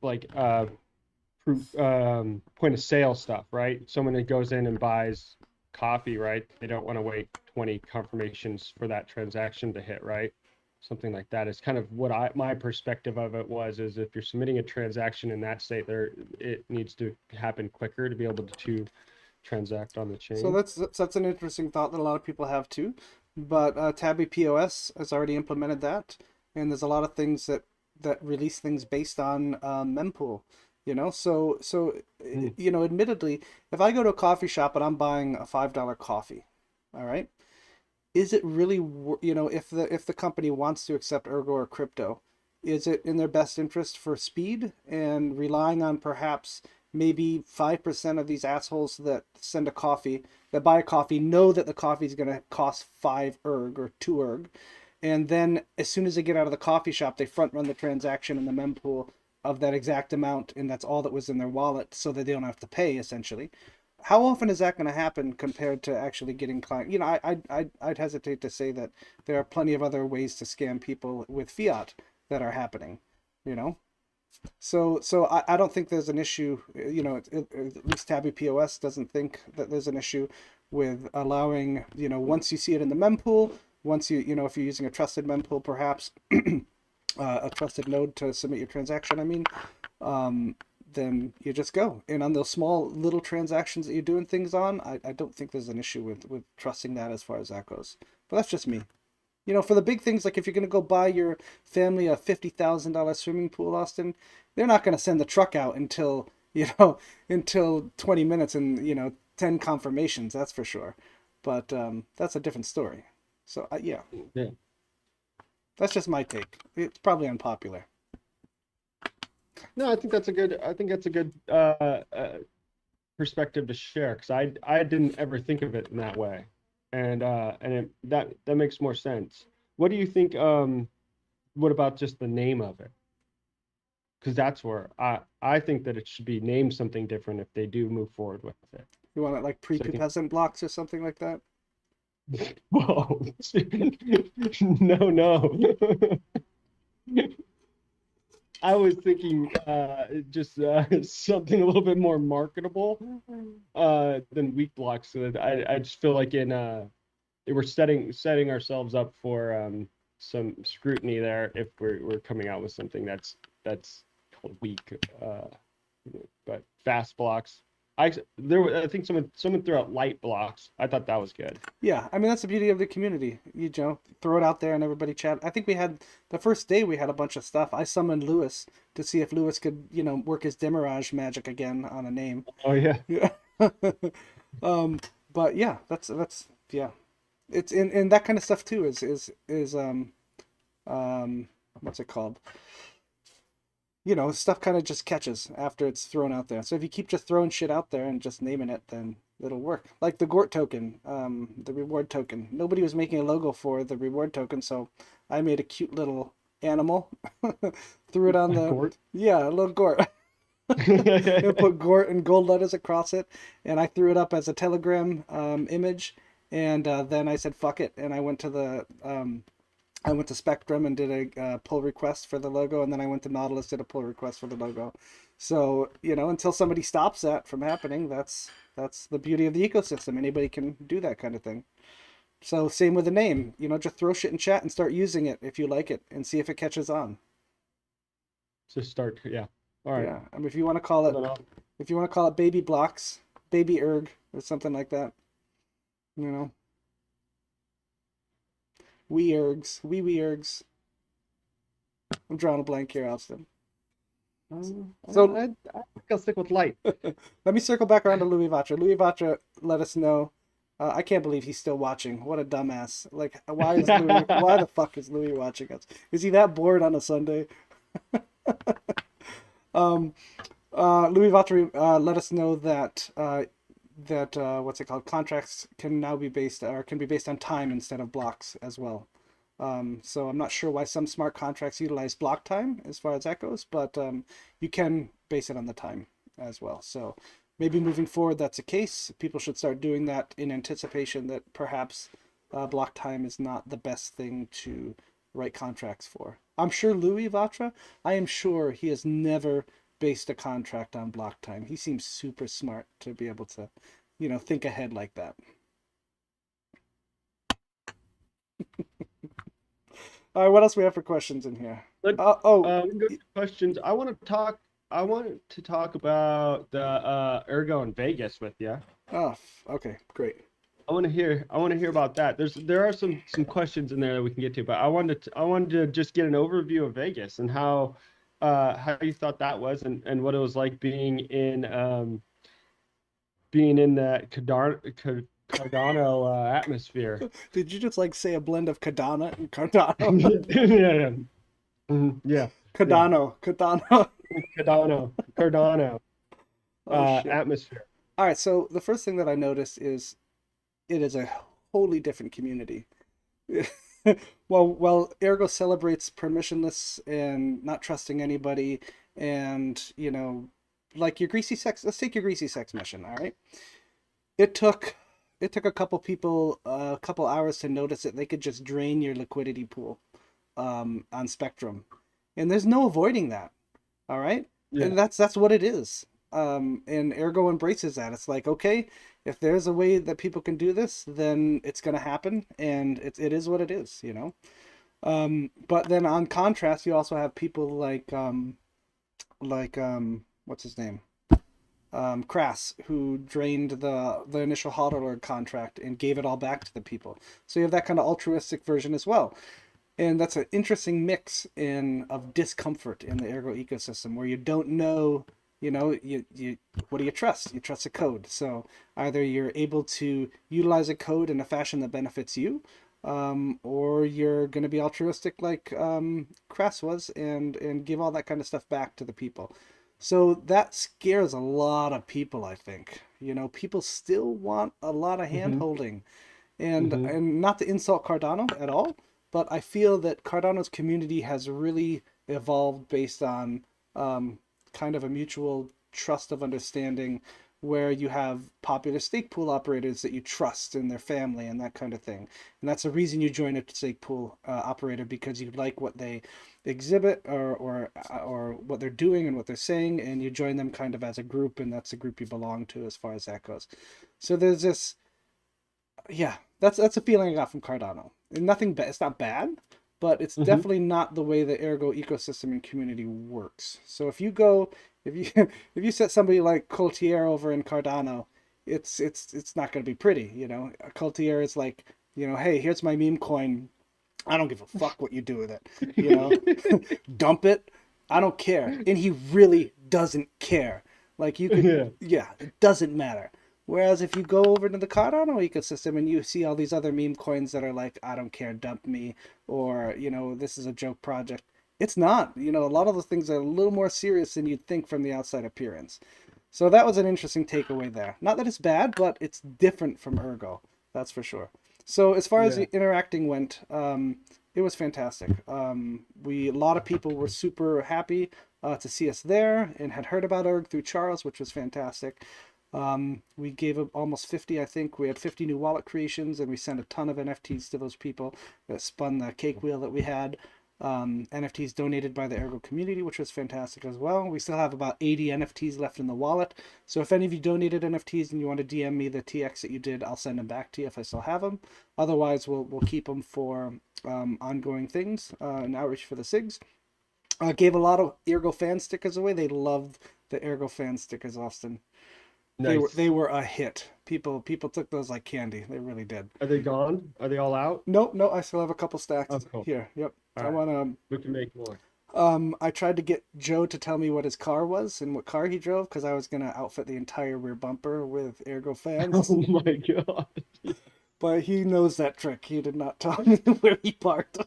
like point of sale stuff, right? Someone that goes in and buys coffee, right? They don't want to wait 20 confirmations for that transaction to hit, right? Something like that is kind of what my perspective of it was, is if you're submitting a transaction in that state there, it needs to happen quicker to be able to transact on the So chain. that's an interesting thought that a lot of people have too. But Tabby POS has already implemented that, and there's a lot of things that release things based on mempool. Mm. Admittedly, if I go to a coffee shop and I'm buying a $5 coffee, all right, is it really, if the company wants to accept Ergo or crypto, is it in their best interest for speed and relying on perhaps maybe 5% of these assholes that send a coffee, that buy a coffee, know that the coffee is going to cost 5 ERG or 2 ERG, and then as soon as they get out of the coffee shop, they front run the transaction in the mempool of that exact amount, and that's all that was in their wallet, so that they don't have to pay essentially. How often is that going to happen compared to actually getting client? I'd hesitate to say that there are plenty of other ways to scam people with fiat that are happening. You know, so I don't think there's an issue. At least Tabby POS doesn't think that there's an issue with allowing. Once you see it in the mempool, once if you're using a trusted mempool, perhaps a trusted node to submit your transaction. I mean, um, then you just go. And on those small little transactions that you're doing things on, I don't think there's an issue with trusting that as far as that goes. But that's just me. For the big things, like if you're going to go buy your family a $50,000 swimming pool, Austin, they're not going to send the truck out until 20 minutes and, 10 confirmations, that's for sure. But that's a different story. So, yeah, Yeah. that's just my take. It's probably unpopular. No, I think that's a good perspective to share, because I didn't ever think of it in that way, that makes more sense. What do you think? What about just the name of it? Because that's where I think that it should be named something different if they do move forward with it. You want it like So I think, prepubescent blocks or something like that? whoa, no, no. I was thinking just something a little bit more marketable than weak blocks. So that I just feel like we're setting ourselves up for some scrutiny there if we're coming out with something that's called weak. But fast blocks. I think someone threw out light blocks. I thought that was good. Yeah, I mean that's the beauty of the community. Throw it out there and everybody chat. I think we had the first day we had a bunch of stuff. I summoned Lewis to see if Lewis could, work his Demirage magic again on a name. Oh yeah. Yeah. um, but yeah, that's yeah. It's in that kind of stuff too is what's it called? Stuff kind of just catches after it's thrown out there. So if you keep just throwing shit out there and just naming it, then it'll work. Like the Gort token, the reward token. Nobody was making a logo for the reward token, so I made a cute little animal, threw it on A the, Gort. yeah, a little Gort. And put Gort in gold letters across it, and I threw it up as a Telegram image, and then I said fuck it, and I went to Spectrum and did a pull request for the logo, and then I went to Nautilus, did a pull request for the logo. So until somebody stops that from happening, that's the beauty of the ecosystem. Anybody can do that kind of thing. So same with the name. Just throw shit in chat and start using it if you like it, and see if it catches on. Just start. Yeah. All right. Yeah, I mean, if you want to call it baby blocks, baby erg, or something like that, you know, wee ergs, wee ergs. I'm drawing a blank here, Austin. So I think I'll stick with light. let me circle back around to Louis Vatra. Louis Vatra let us know. I can't believe he's still watching. What a dumbass! Like, why the fuck is Louis watching us? Is he that bored on a Sunday? Um, Louis Vatra let us know that what's it called? Contracts can now be based or can be based on time instead of blocks as well. So I'm not sure why some smart contracts utilize block time as far as that goes, but you can base it on the time as well. So maybe moving forward that's the case. People should start doing that in anticipation that perhaps block time is not the best thing to write contracts for. I'm sure Louis Vatra, I am sure he has never based a contract on block time. He seems super smart to be able to, think ahead like that. All right, what else we have for questions in here? Let Oh, we can go to questions. I want to talk about the Ergo in Vegas with you. oh, okay, great. I want to hear about that. There are some questions in there that we can get to, but I wanted to just get an overview of Vegas and how you thought that was and what it was like being in that Cardano atmosphere. Did you just like say a blend of Cardano and Cardano? Yeah, yeah. Yeah, yeah. Cardano, Cardano. Cardano Oh shit. atmosphere. All right, so the first thing that I noticed is it is a wholly different community. Well, Ergo celebrates permissionless and not trusting anybody, and like your greasy sex. Let's take your greasy sex mission. All right, it took it took a couple people a couple hours to notice that they could just drain your liquidity pool on Spectrum, and there's no avoiding that. All right, Yeah. and that's what it is. And Ergo embraces that. It's like, okay, if there's a way that people can do this, then it's gonna happen, and it is what it is, you know. But then on contrast, you also have people like what's his name? Crass, who drained the initial hodler contract and gave it all back to the people. So you have that kind of altruistic version as well. And that's an interesting mix in of discomfort in the Ergo ecosystem where you don't know, you what do you trust? You trust a code. So either you're able to utilize a code in a fashion that benefits you, or you're going to be altruistic like Kress was and give all that kind of stuff back to the people. So that scares a lot of people, I think. People still want a lot of hand Hmm. holding. And Hmm. and not to insult Cardano at all, but I feel that Cardano's community has really evolved based on kind of a mutual trust of understanding where you have popular stake pool operators that you trust in their family and that kind of thing. And that's the reason you join a stake pool operator, because you like what they exhibit or what they're doing and what they're saying, and you join them kind of as a group, and that's the group you belong to as far as that goes. So there's this, yeah, that's a feeling I got from Cardano. And nothing bad. It's not bad, but it's Hmm. definitely not the way the Ergo ecosystem and community works. So if you if you set somebody like Coultier over in Cardano, it's not going to be pretty. A Coultier is like, hey, here's my meme coin. I don't give a fuck what you do with it. You know, dump it. I don't care. And he really doesn't care. Like you could, Yeah. yeah, it doesn't matter. Whereas if you go over to the Cardano ecosystem and you see all these other meme coins that are like, I don't care, dump me, or, this is a joke project. It's not. A lot of those things are a little more serious than you'd think from the outside appearance. So that was an interesting takeaway there. Not that it's bad, but it's different from Ergo. That's for sure. So as far as Yeah. the interacting went, it was fantastic. A lot of people were super happy to see us there and had heard about Erg through Charles, which was fantastic. We gave almost 50, I think. We had 50 new wallet creations, and we sent a ton of NFTs to those people that spun the cake wheel that we had. NFTs donated by the Ergo community, which was fantastic as well. We still have about 80 NFTs left in the wallet. So if any of you donated NFTs and you want to DM me the TX that you did, I'll send them back to you if I still have them. Otherwise, we'll keep them for ongoing things and outreach for the SIGs. Gave a lot of Ergo fan stickers away. They loved the Ergo fan stickers, Austin. They were Nice. they were a hit. People took those like candy. They really did. Are they gone? Are they all out? No, no, I still have a couple Oh, stacks cool. here. Yep. All I right. want We can make more. I tried to get Joe to tell me what his car was and what car he drove because I was gonna outfit the entire rear bumper with Ergo fans, Oh my God. but he knows that trick. He did not tell me where he parked.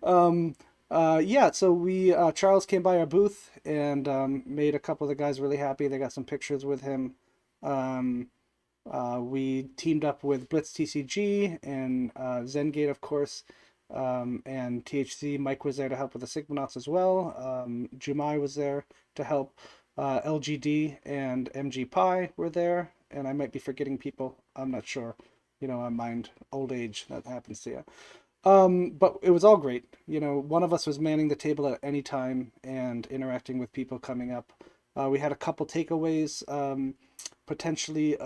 um, yeah. So we Charles came by our booth and made a couple of the guys really happy. They got some pictures with him. Um, we teamed up with Blitz TCG and Zengate, of course, and THC. Mike was there to help with the Sigmanauts as well. Jumai was there to help. LGD and MG Pi were there, and I might be forgetting people. I'm not sure. I mind old age. That happens to you. But it was all great. One of us was manning the table at any time and interacting with people coming up. We had a couple takeaways, potentially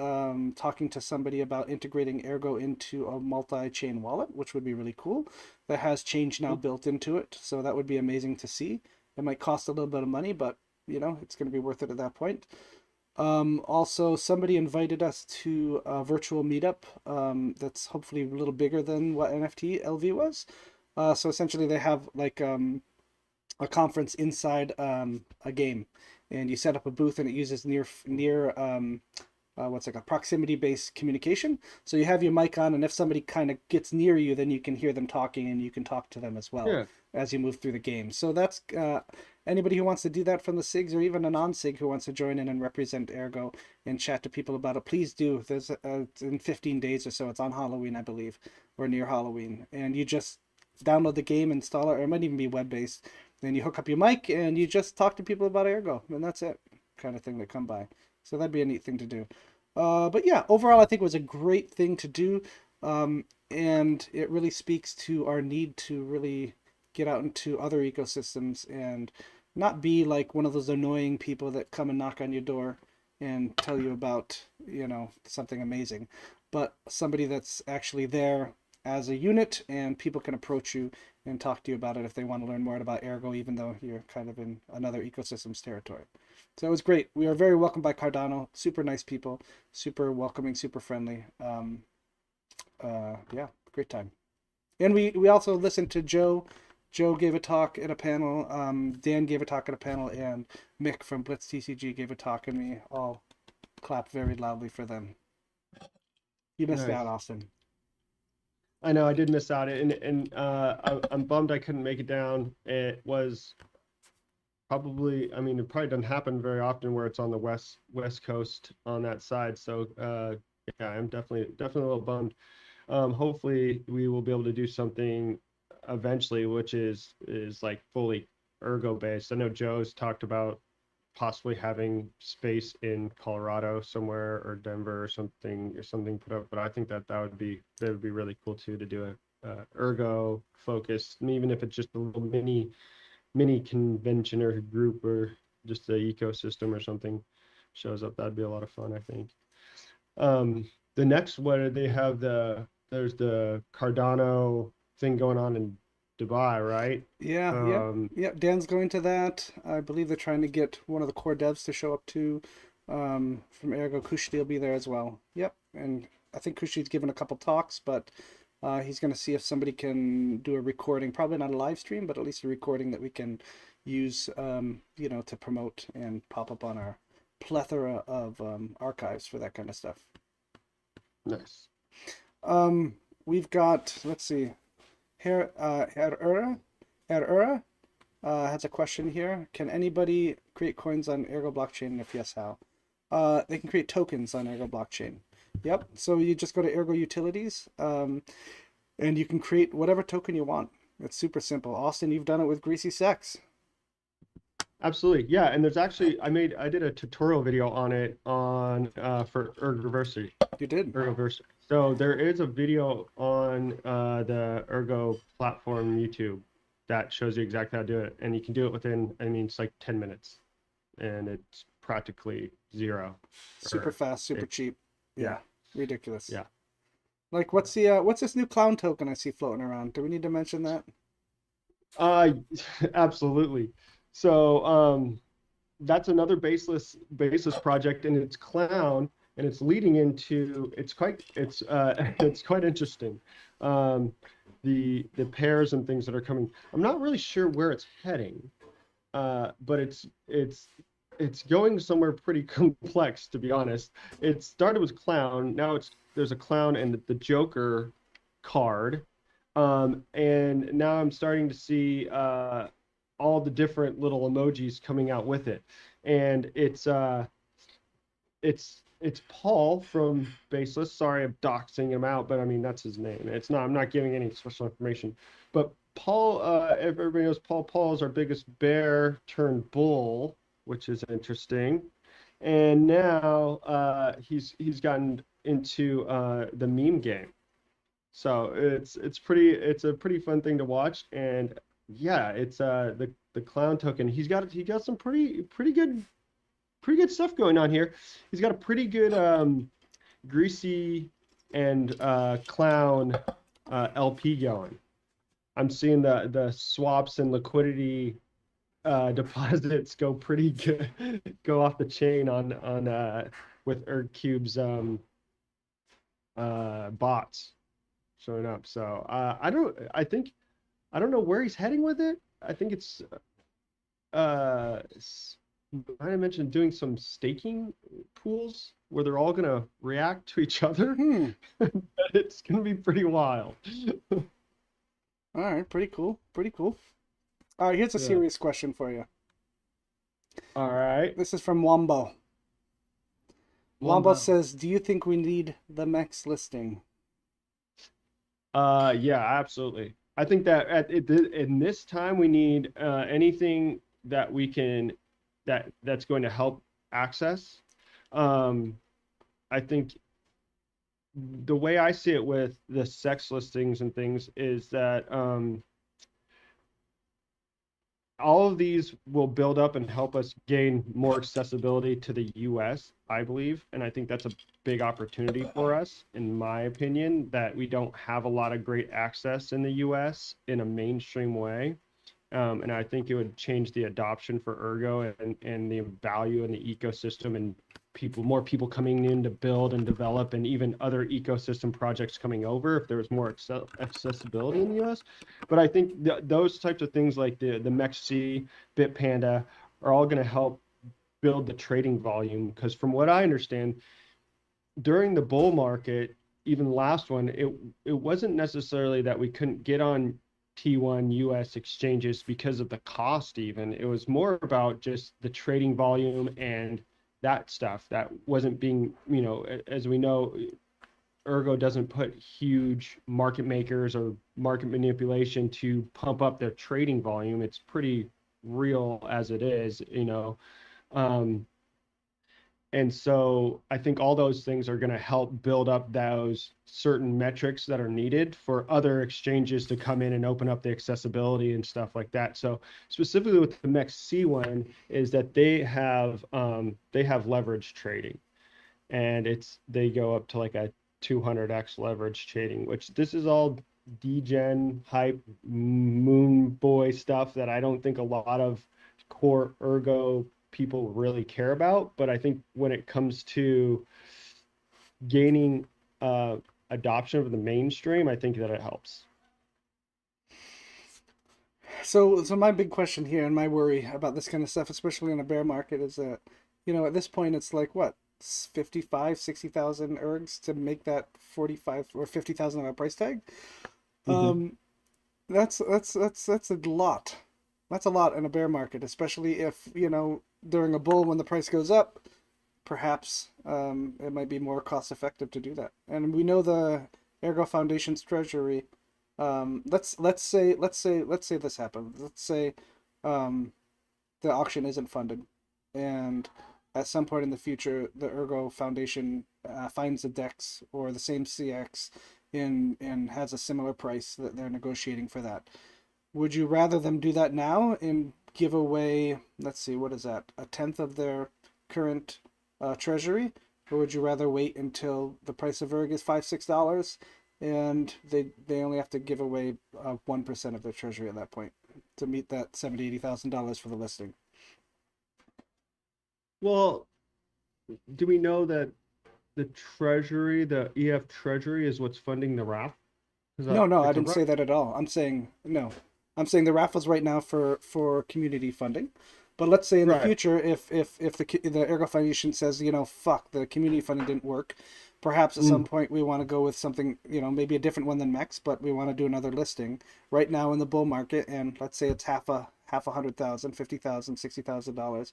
talking to somebody about integrating Ergo into a multi-chain wallet, which would be really cool. That has change now built into it, so that would be amazing to see. It might cost a little bit of money, but it's going to be worth it at that point. Also, somebody invited us to a virtual meetup that's hopefully a little bigger than what NFT LV was. So essentially, they have like a conference inside a game, and you set up a booth, and it uses near what's like a proximity based communication. So you have your mic on, and if somebody kind of gets near you, then you can hear them talking, and you can talk to them as well Yeah. as you move through the game. So that's anybody who wants to do that from the SIGs, or even a non-SIG who wants to join in and represent Ergo and chat to people about it. Please do. There's in 15 days or so. It's on Halloween, I believe, or near Halloween, and you just download the game, install it, or it might even be web based. Then you hook up your mic and you just talk to people about Ergo, and that's it, kind of thing to come by. So that'd be a neat thing to do. But yeah, overall, I think it was a great thing to do. And it really speaks to our need to really get out into other ecosystems and not be like one of those annoying people that come and knock on your door and tell you about, something amazing, but somebody that's actually there as a unit and people can approach you and talk to you about it if they want to learn more about Ergo, even though you're kind of in another ecosystem's territory. So it was great. We are very welcomed by Cardano. Super nice people, super welcoming, super friendly. Yeah, great time. And we also listened to Joe. Joe gave a talk at a panel. Dan gave a talk at a panel, and Mick from Blitz TCG gave a talk, and we all clapped very loudly for them. You missed out, Nice. Austin. I know I did miss out, and I'm bummed I couldn't make it down. It was probably, I mean, it probably doesn't happen very often where it's on the west coast on that side. So yeah, I'm definitely a little bummed. Hopefully we will be able to do something eventually, which is like fully Ergo based. I know Joe's talked about possibly having space in Colorado somewhere or Denver or something put up, but I think that would be really cool too to do a Ergo focused, and even if it's just a little mini convention or group or just the ecosystem or something shows up, that'd be a lot of fun, I think. The next one, they have there's the Cardano thing going on in Dubai, right? Yeah, yep, Um, yep. Dan's going to that. I believe they're trying to get one of the core devs to show up too. From Ergo, Kushti will be there as well. Yep, and I think Kushti's given a couple talks, but he's going to see if somebody can do a recording. Probably not a live stream, but at least a recording that we can use, to promote and pop up on our plethora of archives for that kind of stuff. nice. We've got, let's see, here, Herrera has a question here. Can anybody create coins on Ergo blockchain? And if yes, how? They can create tokens on Ergo blockchain. Yep. So you just go to Ergo Utilities, and you can create whatever token you want. It's super simple. Austin, you've done it with Greasy Sex. Absolutely. Yeah, and there's actually I did a tutorial video on it on for Ergoversity. You did. Ergoversity. So there is a video on the Ergo platform YouTube that shows you exactly how to do it, and you can do it within, I mean, it's like 10 minutes, and it's practically zero. Super Or fast, super it, cheap. yeah, Yeah, ridiculous. yeah. Like, what's this new clown token I see floating around? Do we need to mention that? Uh, absolutely. So that's another baseless project, and it's clown, and it's leading into it's quite interesting. Um, the pairs and things that are coming. I'm not really sure where it's heading, but it's going somewhere pretty complex, to be honest. It started with clown. Now there's a clown and the Joker card. And now I'm starting to see all the different little emojis coming out with it. And it's Paul from Baseless. Sorry, I'm doxing him out, but I mean that's his name. It's not. I'm not giving any special information. But Paul, everybody knows Paul. Paul is our biggest bear turned bull. which is interesting. And now he's gotten into the meme game. So it's a pretty fun thing to watch. And yeah, it's the clown token. He got some pretty good stuff going on here. He's got a pretty good greasy and clown LP going. I'm seeing the swaps and liquidity deposits go pretty good, go off the chain on with ErgCube's bots showing up. So I don't know where he's heading with it. I think it's I mentioned doing some staking pools where they're all gonna react to each other. Hmm. It's gonna be pretty wild. All right, pretty cool. Pretty cool. All right, here's a Yeah. serious question for you. All right. This is from Wombo. Wombo Wombo. says, "Do you think we need the MEX listing?" Yeah, absolutely. I think that in this time we need anything that we can that's going to help access. Um, I think the way I see it with the sex listings and things is that all of these will build up and help us gain more accessibility to the US, I believe. And I think that's a big opportunity for us, in my opinion, that we don't have a lot of great access in the US in a mainstream way. And I think it would change the adoption for Ergo and the value in the ecosystem and more people coming in to build and develop, and even other ecosystem projects coming over if there was more accessibility in the US. But I think those types of things like the MEXC, Bitpanda are all going to help build the trading volume. Because from what I understand, during the bull market, even the last one, it wasn't necessarily that we couldn't get on T1 US exchanges because of the cost even. It was more about just the trading volume and that stuff that wasn't being, as we know, Ergo doesn't put huge market makers or market manipulation to pump up their trading volume. It's pretty real as it is. Um, and so I think all those things are going to help build up those certain metrics that are needed for other exchanges to come in and open up the accessibility and stuff like that. So specifically with the MEXC one is that they have leverage trading, and they go up to like a 200x leverage trading, which this is all degen hype moon boy stuff that I don't think a lot of core Ergo people really care about. But I think when it comes to gaining adoption of the mainstream, I think that it helps. So my big question here and my worry about this kind of stuff, especially in a bear market, is that, at this point it's like what, 55, 60,000 ergs to make that 45 or 50,000 price tag. Mm-hmm. Um, that's a lot. That's a lot in a bear market, especially if, during a bull when the price goes up, perhaps it might be more cost effective to do that. And we know the Ergo Foundation's treasury. Let's say this happens. Let's say the auction isn't funded, and at some point in the future, the Ergo Foundation finds a DEX or the same CX and has a similar price that they're negotiating for that. Would you rather them do that now and give away, let's see, what is that, a tenth of their current treasury, or would you rather wait until the price of ERG is $5-6 and they only have to give away 1% of their treasury at that point to meet that $70,000-$80,000 for the listing? Well, do we know that the EF treasury is what's funding the RAF? Is No, that no, the I didn't say correct? that at all. I'm saying no. I'm saying the raffles right now for community funding. But let's say in the Right. future, if the Ergo Foundation says, fuck, the community funding didn't work, perhaps at some Mm. point we want to go with something, maybe a different one than MEX, but we want to do another listing right now in the bull market, and let's say it's half a hundred thousand, 50,000, $60,000.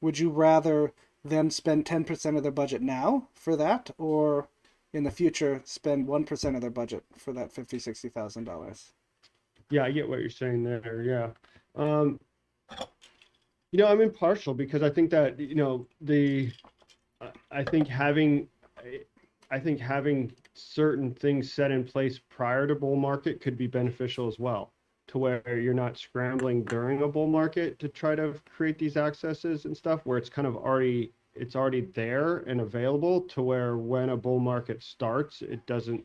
Would you rather them spend 10% of their budget now for that, or in the future spend 1% of their budget for that 50, $60,000? Yeah, I get what you're saying there. Yeah. Um, I'm impartial because I think that, I think having certain things set in place prior to bull market could be beneficial as well, to where you're not scrambling during a bull market to try to create these accesses and stuff, where it's already there and available, to where when a bull market starts, it doesn't,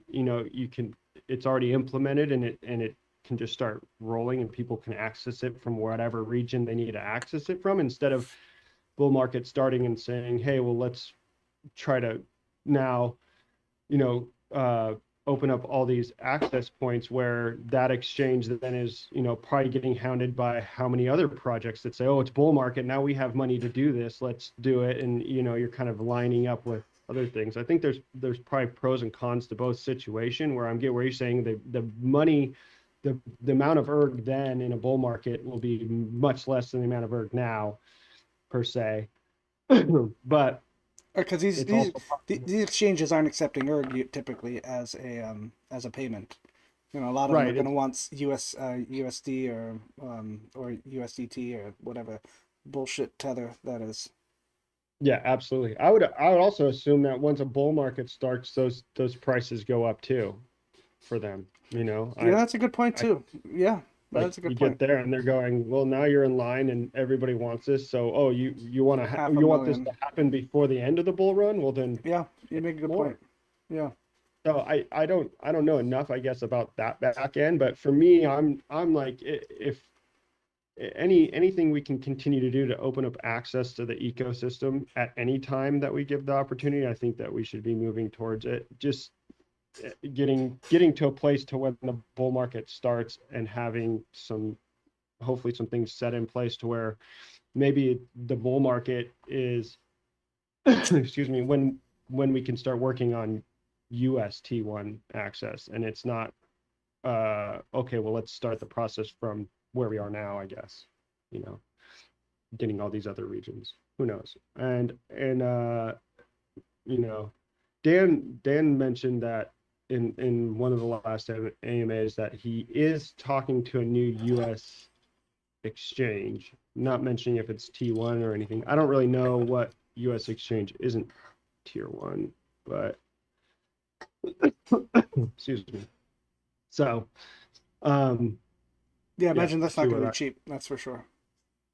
it's already implemented, and it can just start rolling, and people can access it from whatever region they need to access it from, instead of bull market starting and saying, hey, well, let's try to now, you know, open up all these access points, where that exchange then is, probably getting hounded by how many other projects that say, oh, it's bull market, now we have money to do this, let's do it. And, you're kind of lining up with other things. I think there's probably pros and cons to both situation, where where you're saying the money, the amount of erg then in a bull market will be much less than the amount of erg now, per se. But Because it's also these exchanges aren't accepting ERG typically as a payment. You know, a lot of them are right. going to want USD or USDT or whatever bullshit tether that is. Yeah, absolutely. I would also assume that once a bull market starts, those prices go up too for them. Yeah, that's a good point I too. Yeah, like, that's a you good get point. there and they're going, well, now you're in line and everybody wants this. So, oh, Half a you want this million. to happen before the end of the bull run? Well, then Yeah, you pay make a good point. more. Yeah. So I don't know enough, I guess, about that back end. But for me, I'm like, if anything we can continue to do to open up access to the ecosystem at any time that we give the opportunity, I think that we should be moving towards it. Just getting to a place to when the bull market starts, and having hopefully some things set in place to where maybe the bull market is excuse me, when we can start working on UST1 access, and it's not okay, well, let's start the process from where we are now, I guess, you know getting all these other regions, who knows. And you know Dan mentioned that in one of the last AMAs, that he is talking to a new US exchange, not mentioning if it's T1 or anything. I don't really know what US exchange isn't tier 1, but excuse me. So, um Yeah, yeah, imagine that's not see going where to be that cheap. That's for sure.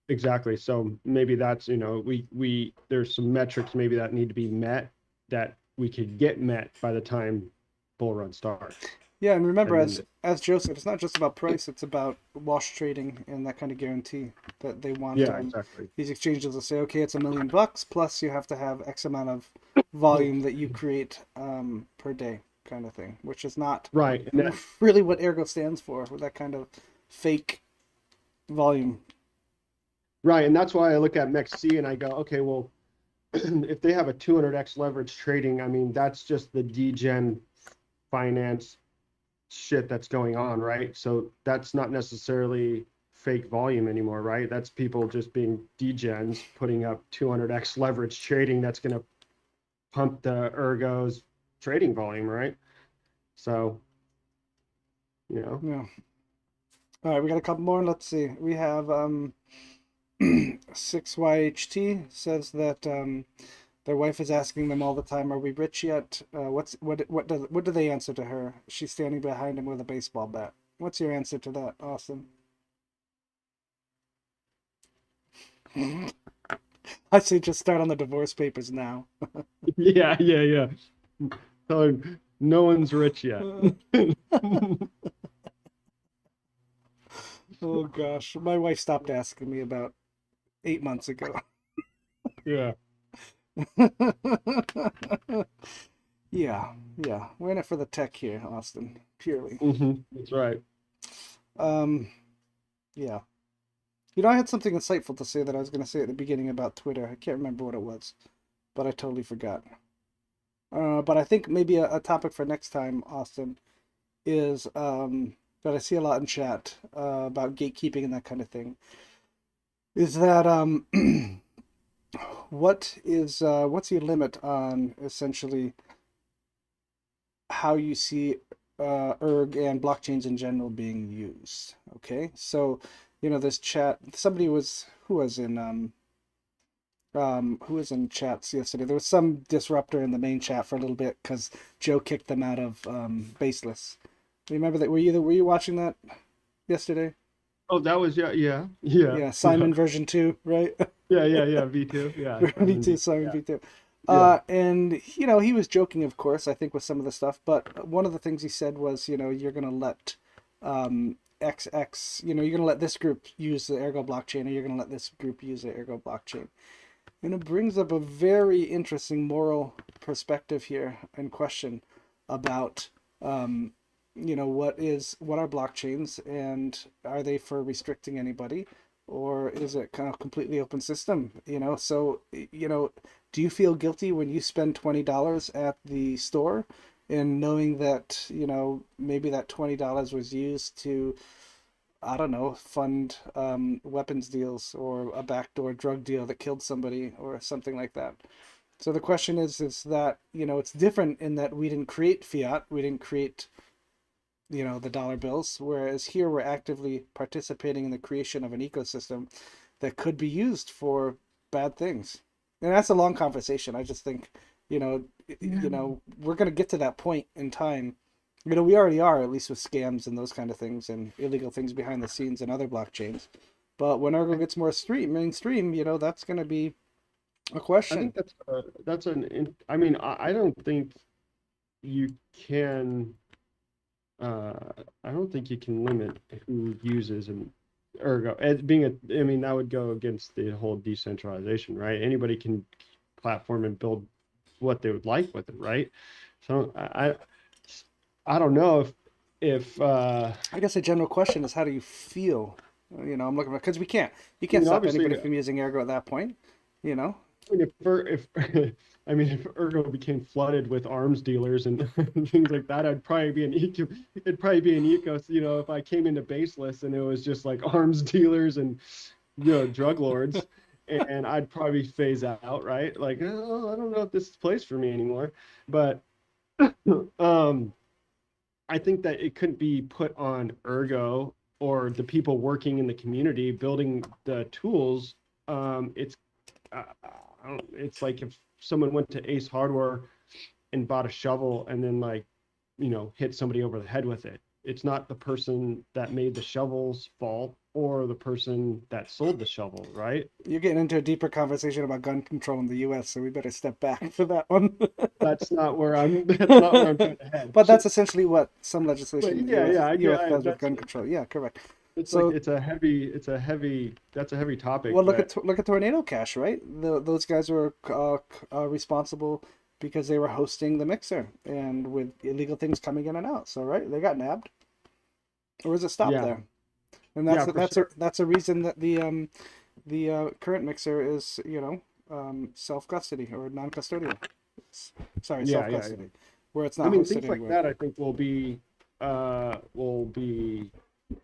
exactly. So maybe that's, we there's some metrics maybe that need to be met, that we could get met by the time bull run starts. Yeah, and remember, And then as Joe said, it's not just about price; it's about wash trading and that kind of guarantee that they want. yeah, exactly. These exchanges will say, okay, it's $1 million plus you have to have X amount of volume that you create per day, kind of thing, which is not Right. And that, really what Ergo stands for, with that kind of fake volume. right. And that's why I look at MEXC and I go, okay, well, if they have a 200x leverage trading, I mean, that's just the degen finance shit that's going on, right? So that's not necessarily fake volume anymore, right? That's people just being degens putting up 200x leverage trading, that's going to pump the Ergo's trading volume, right? So, you know, Yeah. All right, we got a couple more. Let's see. We have 6YHT says that their wife is asking them all the time, "Are we rich yet?" What do they answer to her? She's standing behind him with a baseball bat. What's your answer to that, Austin? I say just start on the divorce papers now. yeah, yeah, yeah. So no one's rich yet. Oh gosh, my wife stopped asking me about 8 months ago. Yeah. Yeah, yeah, we're in it for the tech here, Austin, purely. That's right. Um, yeah. You know, I had something insightful to say that I was going to say at the beginning about Twitter. I can't remember what it was, but I totally forgot. But I think maybe a topic for next time, Austin, is that I see a lot in chat about gatekeeping and that kind of thing. Is that what's your limit on essentially how you see ERG and blockchains in general being used? Okay, so this chat. Somebody was who was in chats yesterday. There was some disruptor in the main chat for a little bit because Joe kicked them out of Baseless. Remember that? Were you watching that yesterday? Oh, that was yeah. Yeah, Simon version 2, right? Yeah. V2, yeah, Me Simon too, V, Simon yeah, V2. yeah. And he was joking, of course, I think with some of the stuff, but one of the things he said was, you're gonna let XX, you're gonna let this group use the Ergo blockchain, or you're gonna let this group use the Ergo blockchain. And it brings up a very interesting moral perspective here and question about, what are blockchains, and are they for restricting anybody, or is it kind of completely open system? So do you feel guilty when you spend $20 at the store, and knowing that maybe that $20 was used to, I don't know, fund weapons deals, or a backdoor drug deal that killed somebody or something like that? So the question is that, it's different in that we didn't create fiat, we didn't create, the dollar bills, whereas here we're actively participating in the creation of an ecosystem that could be used for bad things. And that's a long conversation. I just think, we're going to get to that point in time. We already are, at least with scams and those kind of things and illegal things behind the scenes and other blockchains. But when Argo gets more mainstream, that's going to be a I question. think I mean, I don't think you can, uh, I don't think you can limit who uses an Ergo as being I mean, that would go against the whole decentralization, right? Anybody can platform and build what they would like with it, right? So I don't know if I guess a general question is, how do you feel? I'm looking because you I can't mean, stop obviously, anybody from using Ergo at that point. You know, I mean, if I mean, if Ergo became flooded with arms dealers and things like that, I'd probably be an eco. It'd probably be an eco. If I came into baseless and it was just like arms dealers and drug lords, and I'd probably phase out, right? Like, oh, I don't know if this is the place for me anymore. But um, I think that it couldn't be put on Ergo or the people working in the community building the tools. It's it's like if someone went to Ace Hardware and bought a shovel and then like hit somebody over the head with it. It's not the person that made the shovel's fault or the person that sold the shovel, right? you're getting into a deeper conversation about gun control in the U.S., so we better step back for that one. That's not where I'm. That's not where I'm trying to head. But that's essentially what some But legislation in the yeah, U.S. yeah, I get. U.S. does with That's gun control. Yeah, correct. it's like So, it's a heavy. That's a heavy topic, well, but look at Tornado Cash, right? Those guys were responsible because they were hosting the mixer, and with illegal things coming in and out. So, right, they got nabbed, or is it stopped yeah, there? And yeah, for sure. that's a reason that the current mixer is self custody or non custodial. Sorry, Yeah, self yeah, yeah. custody, where it's I not mean, hosted things like anywhere. that, I think will be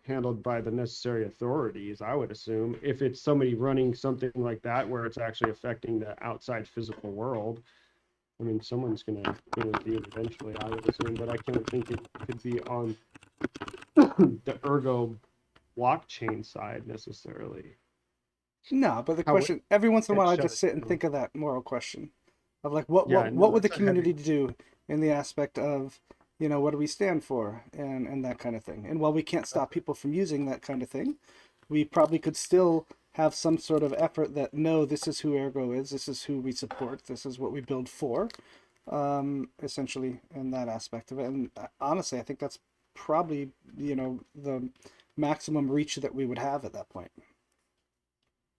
handled by the necessary authorities, I would assume. If it's somebody running something like that where it's actually affecting the outside physical world, I mean, someone's gonna do it eventually, I would assume, but I can't think it could be on the Ergo blockchain side necessarily. No, but the How would question, every once in a it while, I shut just it sit and down? think of that moral question of like, what Yeah, what no, what would the that's a heavy. community do in the aspect of, what do we stand for, and that kind of thing. And while we can't stop people from using that kind of thing, we probably could still have some sort of effort that, no, this is who Ergo is, this is who we support, this is what we build for, essentially, in that aspect of it. And honestly, I think that's probably the maximum reach that we would have at that point.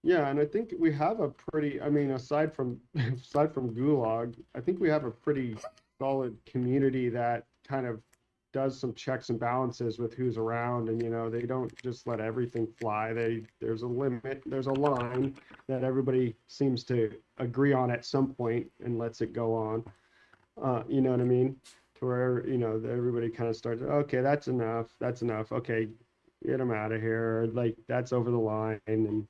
Yeah, and I think we have a pretty, I mean, aside from aside from Gulag, I think we have a pretty solid community that kind of does some checks and balances with who's around, and they don't just let everything fly. There's a limit, there's a line that everybody seems to agree on at some point and lets it go on. You know what I mean? To where, everybody kind of starts, okay, that's enough, that's enough. Okay, get them out of here. Like that's over the line and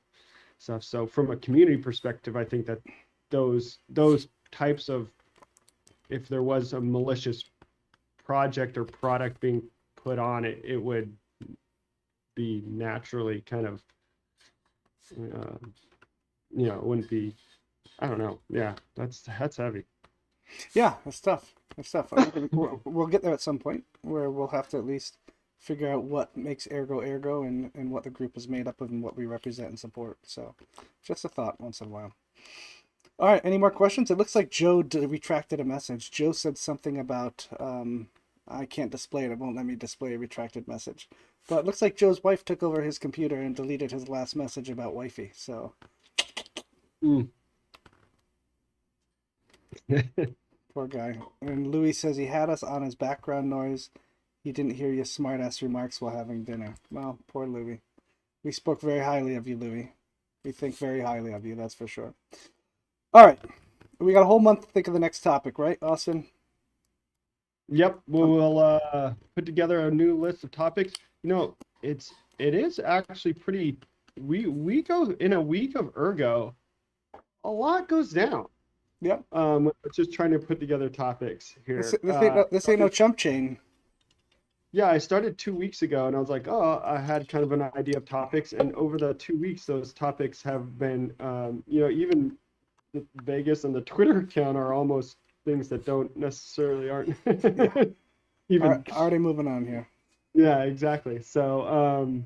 stuff. So from a community perspective, I think that those types of, if there was a malicious project or product being put on it, it would be naturally kind of uh, it wouldn't be. I don't know. Yeah, that's heavy. Yeah, it's tough. It's tough. We'll get there at some point where we'll have to at least figure out what makes Ergo Ergo and what the group is made up of and what we represent and support. So, just a thought once in a while. All right, any more questions? It looks like Joe retracted a message. Joe said something about I can't display it. It won't let me display a retracted message. But it looks like Joe's wife took over his computer and deleted his last message about wifey. So, Mm. poor guy. And Louis says he had us on his background noise. He didn't hear your smartass remarks while having dinner. Well, poor Louis. We spoke very highly of you, Louis. We think very highly of you, that's for sure. All right. We got a whole month to think of the next topic, right, Austen? Yep, we'll put together a new list of topics. It is actually pretty. We go in a week of Ergo, a lot goes down. Yep. Just trying to put together topics This, here. this ain't no chump chain. Yeah, I started 2 weeks ago, and I was like, oh, I had kind of an idea of topics, and over the 2 weeks, those topics have been, even the Vegas and the Twitter account are almost things that don't necessarily aren't Yeah. even. Already moving on here. Yeah, exactly. So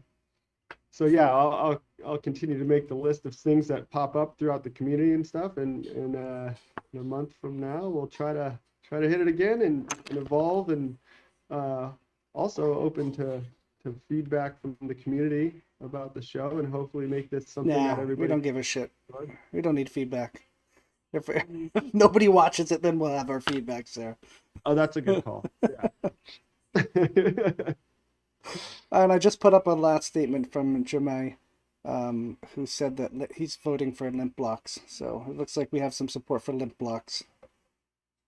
yeah, I'll continue to make the list of things that pop up throughout the community and stuff, and in a month from now, we'll try to hit it again and evolve, and also open to feedback from the community about the show, and hopefully make this something that Nah, we everybody. don't give a shit. We don't need feedback. If nobody watches it, then we'll have our feedback, sir. Oh, that's a good call. Yeah. And I just put up a last statement from Jemai, who said that he's voting for limp blocks. So it looks like we have some support for limp blocks.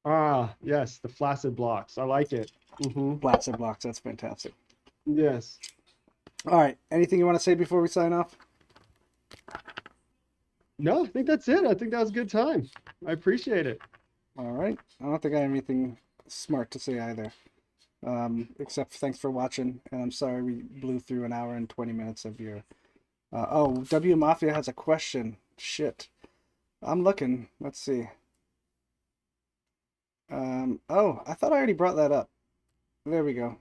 Ah, yes, the flaccid blocks. I like it. Hmm. Flaccid blocks, that's fantastic. Yes. All right, anything you want to say before we sign off? No, I think that's it. I think that was a good time. I appreciate it. All right, I don't think I have anything smart to say either. Except thanks for watching, and I'm sorry we blew through an hour and 20 minutes of your. Oh, W Mafia has a question. Shit, I'm looking. Let's see. Oh, I thought I already brought that up. There we go.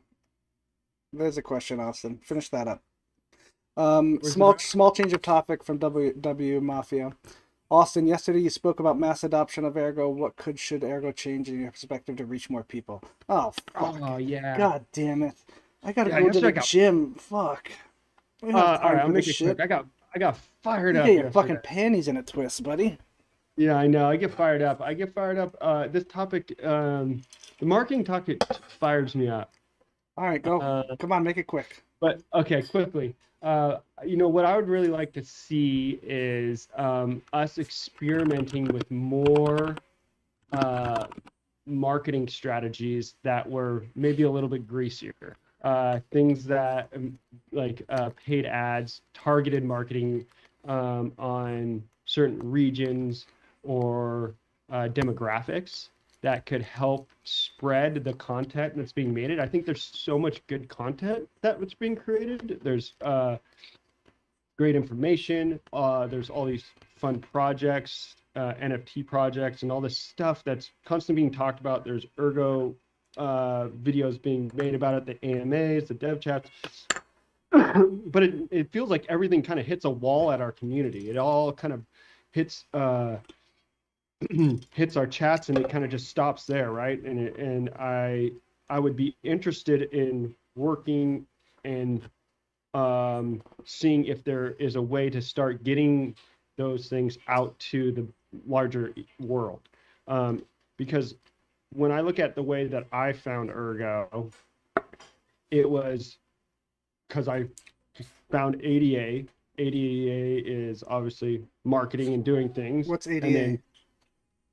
There's a question, Austin. Finish that up. Where's Small change of topic from W Mafia. Austin, yesterday you spoke about mass adoption of Ergo. What should Ergo change in your perspective to reach more people? Oh, fuck. Oh yeah. God damn it. I gotta Yeah, go to the yesterday I got. gym. Fuck. We don't have All time right, for I'll this make it shit. quick. I got fired You up get your fucking yesterday. panties in a twist, buddy. Yeah, I know. I get fired up. I get fired up. This topic, the marketing topic fires me up. All right, go. Uh, Come on, make it quick. but okay, quickly. What I would really like to see is us experimenting with more uh, marketing strategies that were maybe a little bit greasier. Things that like paid ads, targeted marketing on certain regions or demographics that could help spread the content that's being made. I think there's so much good content that's being created. There's great information. There's all these fun projects, NFT projects, and all this stuff that's constantly being talked about. There's Ergo videos being made about it, the AMAs, the dev chats. But it feels like everything kind of hits a wall at our community. It all kind of hits hits our chats, and it kind of just stops there, right? And I would be interested in working and seeing if there is a way to start getting those things out to the larger world. Because when I look at the way that I found Ergo, it was because I found ADA. ADA is obviously marketing and doing things. What's And ADA? then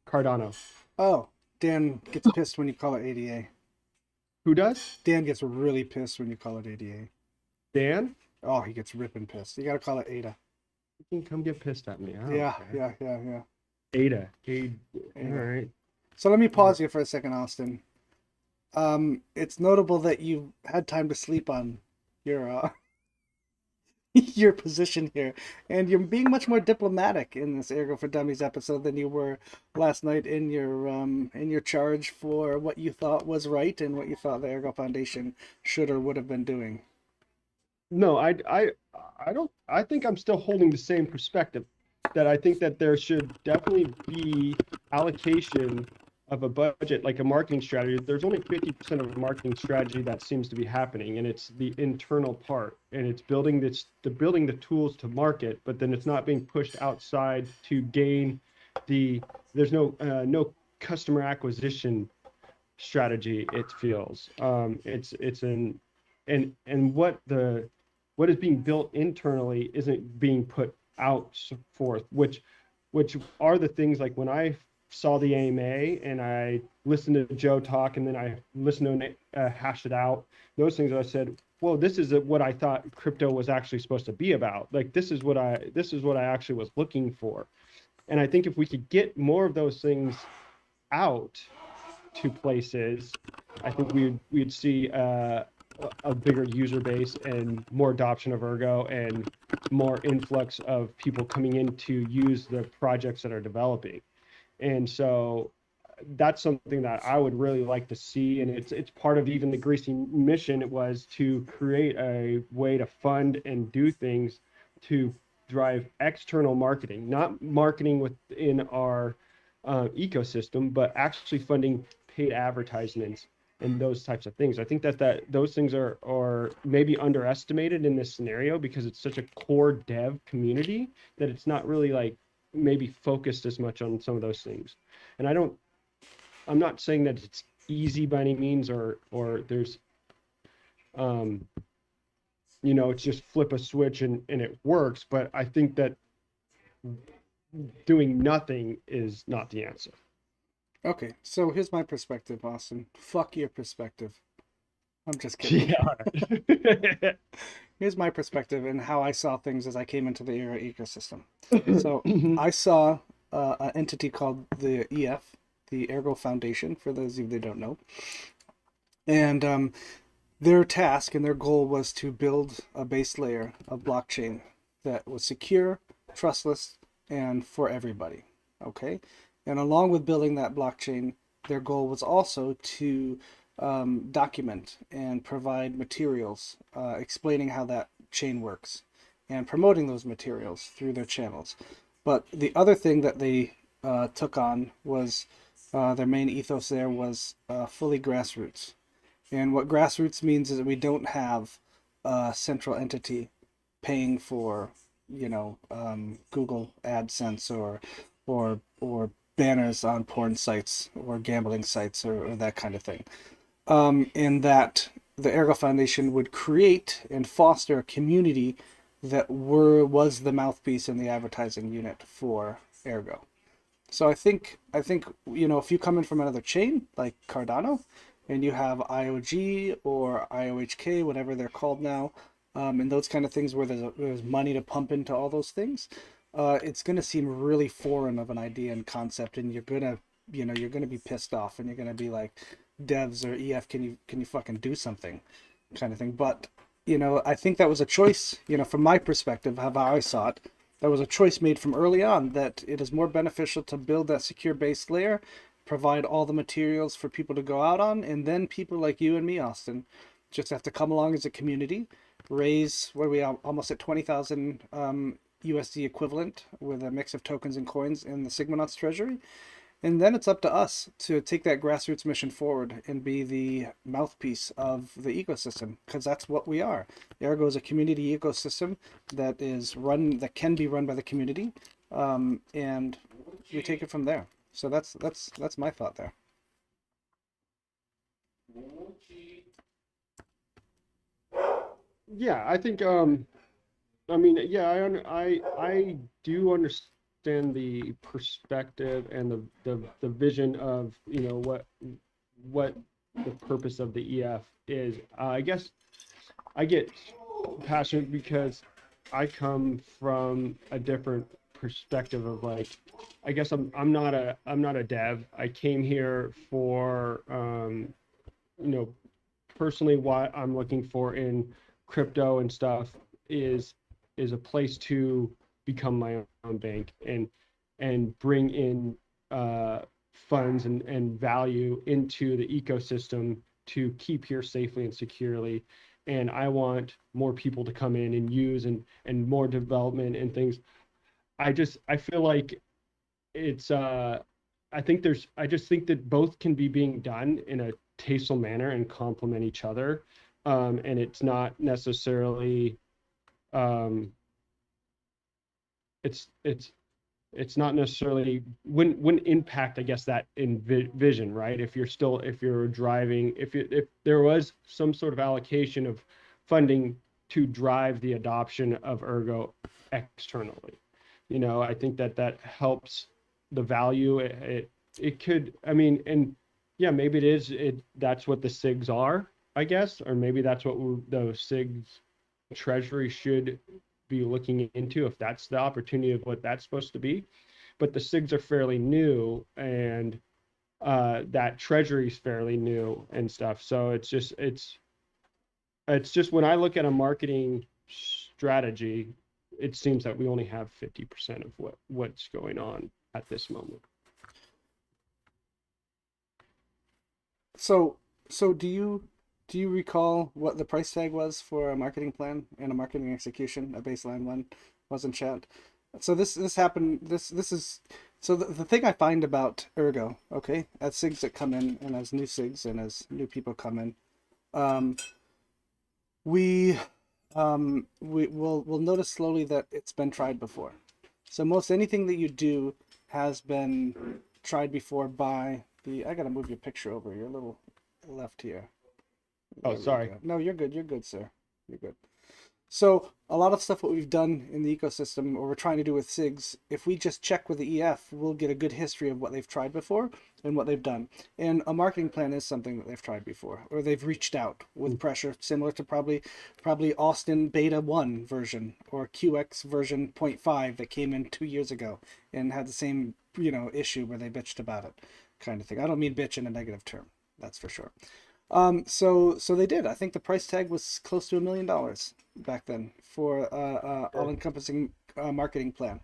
Cardano. Oh, Dan gets pissed when you call it ADA. Who does? Dan gets really pissed when you call it ADA. Dan? Oh, he gets ripping pissed. You gotta call it ADA. You can come get pissed at me. Yeah. Ada. Ada. All Ada. right. So let me pause you for a second, Austin. It's notable that you had time to sleep on your your position here, and you're being much more diplomatic in this Ergo for Dummies episode than you were last night in your charge for what you thought was right and what you thought the Ergo Foundation should or would have been doing. No, I don't. I think I'm still holding the same perspective. That I think that there should definitely be allocation of a budget, like a marketing strategy. There's only 50% of a marketing strategy that seems to be happening, and it's the internal part, and it's building the tools to market, but then it's not being pushed outside to gain the. There's no customer acquisition strategy. It feels it's an and what is being built internally isn't being put out forth, which are the things like when I saw the AMA and I listened to Joe talk and then I listened to him hash it out, those things I said, well, this is what I thought crypto was actually supposed to be about. Like this is what I actually was looking for. And I think if we could get more of those things out to places, I think we'd see a bigger user base and more adoption of Ergo and more influx of people coming in to use the projects that are developing. And so that's something that I would really like to see. And it's part of even the Greasy mission. It was to create a way to fund and do things to drive external marketing, not marketing within our ecosystem, but actually funding paid advertisements and those types of things. I think that those things are maybe underestimated in this scenario because it's such a core dev community that it's not really like maybe focused as much on some of those things. And I'm not saying that it's easy by any means or there's um it's just flip a switch and it works, but I think that doing nothing is not the answer. Okay, so here's my perspective, Austin. Fuck your perspective. I'm just kidding. Yeah. Here's my perspective and how I saw things as I came into the Era ecosystem. So Mhm. I saw an entity called the EF, the Ergo Foundation, for those of you that don't know. And their task and their goal was to build a base layer of blockchain that was secure, trustless, and for everybody. Okay? And along with building that blockchain, their goal was also to document and provide materials explaining how that chain works and promoting those materials through their channels. But the other thing that they took on was their main ethos there was fully grassroots. And what grassroots means is that we don't have a central entity paying for, Google AdSense or banners on porn sites or gambling sites or that kind of thing. In that the Ergo Foundation would create and foster a community that was the mouthpiece and the advertising unit for Ergo. So I think if you come in from another chain like Cardano, and you have IOG or IOHK, whatever they're called now, and those kind of things where there's money to pump into all those things, it's going to seem really foreign of an idea and concept, and you're gonna be pissed off, and you're gonna be like, devs or EF, can you fucking do something, kind of thing. But I think that was a choice. From my perspective, how I saw it, that was a choice made from early on that it is more beneficial to build that secure base layer, provide all the materials for people to go out on, and then people like you and me, Austin, just have to come along as a community, raise what are we almost at 20,000 USD equivalent with a mix of tokens and coins in the Sigmanauts treasury. And then it's up to us to take that grassroots mission forward and be the mouthpiece of the ecosystem, because that's what we are. Ergo is a community ecosystem that can be run by the community, and we take it from there. So that's my thought there. Yeah, I think I mean, yeah, I do understand the perspective and the vision of, what the purpose of the EF is. I guess I get passionate because I come from a different perspective of like, I guess I'm not a dev. I came here for you know, personally what I'm looking for in crypto and stuff is is a place to become my own bank and bring in funds and value into the ecosystem to keep here safely and securely. And I want more people to come in and use and more development and things. I feel like it's I just think that both can be being done in a tasteful manner and complement each other. And it's not necessarily um, it's it's not necessarily wouldn't impact, I guess, that in vision, right? If you're driving, if there was some sort of allocation of funding to drive the adoption of Ergo externally, I think that that helps the value. It could, I mean, and yeah, maybe that's what the SIGs are, I guess, or maybe that's what those SIGs treasury should be looking into, if that's the opportunity of what that's supposed to be. But the SIGs are fairly new, and that treasury is fairly new and stuff. So it's just when I look at a marketing strategy, it seems that we only have 50% of what's going on at this moment. So, so do you recall what the price tag was for a marketing plan and a marketing execution, a baseline one, was in chat? So this happened. This is so the thing I find about Ergo, okay, as SIGs that come in and as new SIGs and as new people come in, um, we we'll notice slowly that it's been tried before. So most anything that you do has been tried before by the. I gotta move your picture over. You're a little left here. Oh, There we sorry. go. No, you're good. You're good, sir. You're good. So a lot of stuff what we've done in the ecosystem, or we're trying to do with SIGs, if we just check with the EF, we'll get a good history of what they've tried before and what they've done. And a marketing plan is something that they've tried before, or they've reached out with pressure, similar to probably Austen Beta 1 version or QX version zero point 0.5 that came in 2 years ago and had the same issue where they bitched about it, kind of thing. I don't mean bitch in a negative term, that's for sure. So they did. I think the price tag was close to $1 million back then for all-encompassing marketing plan.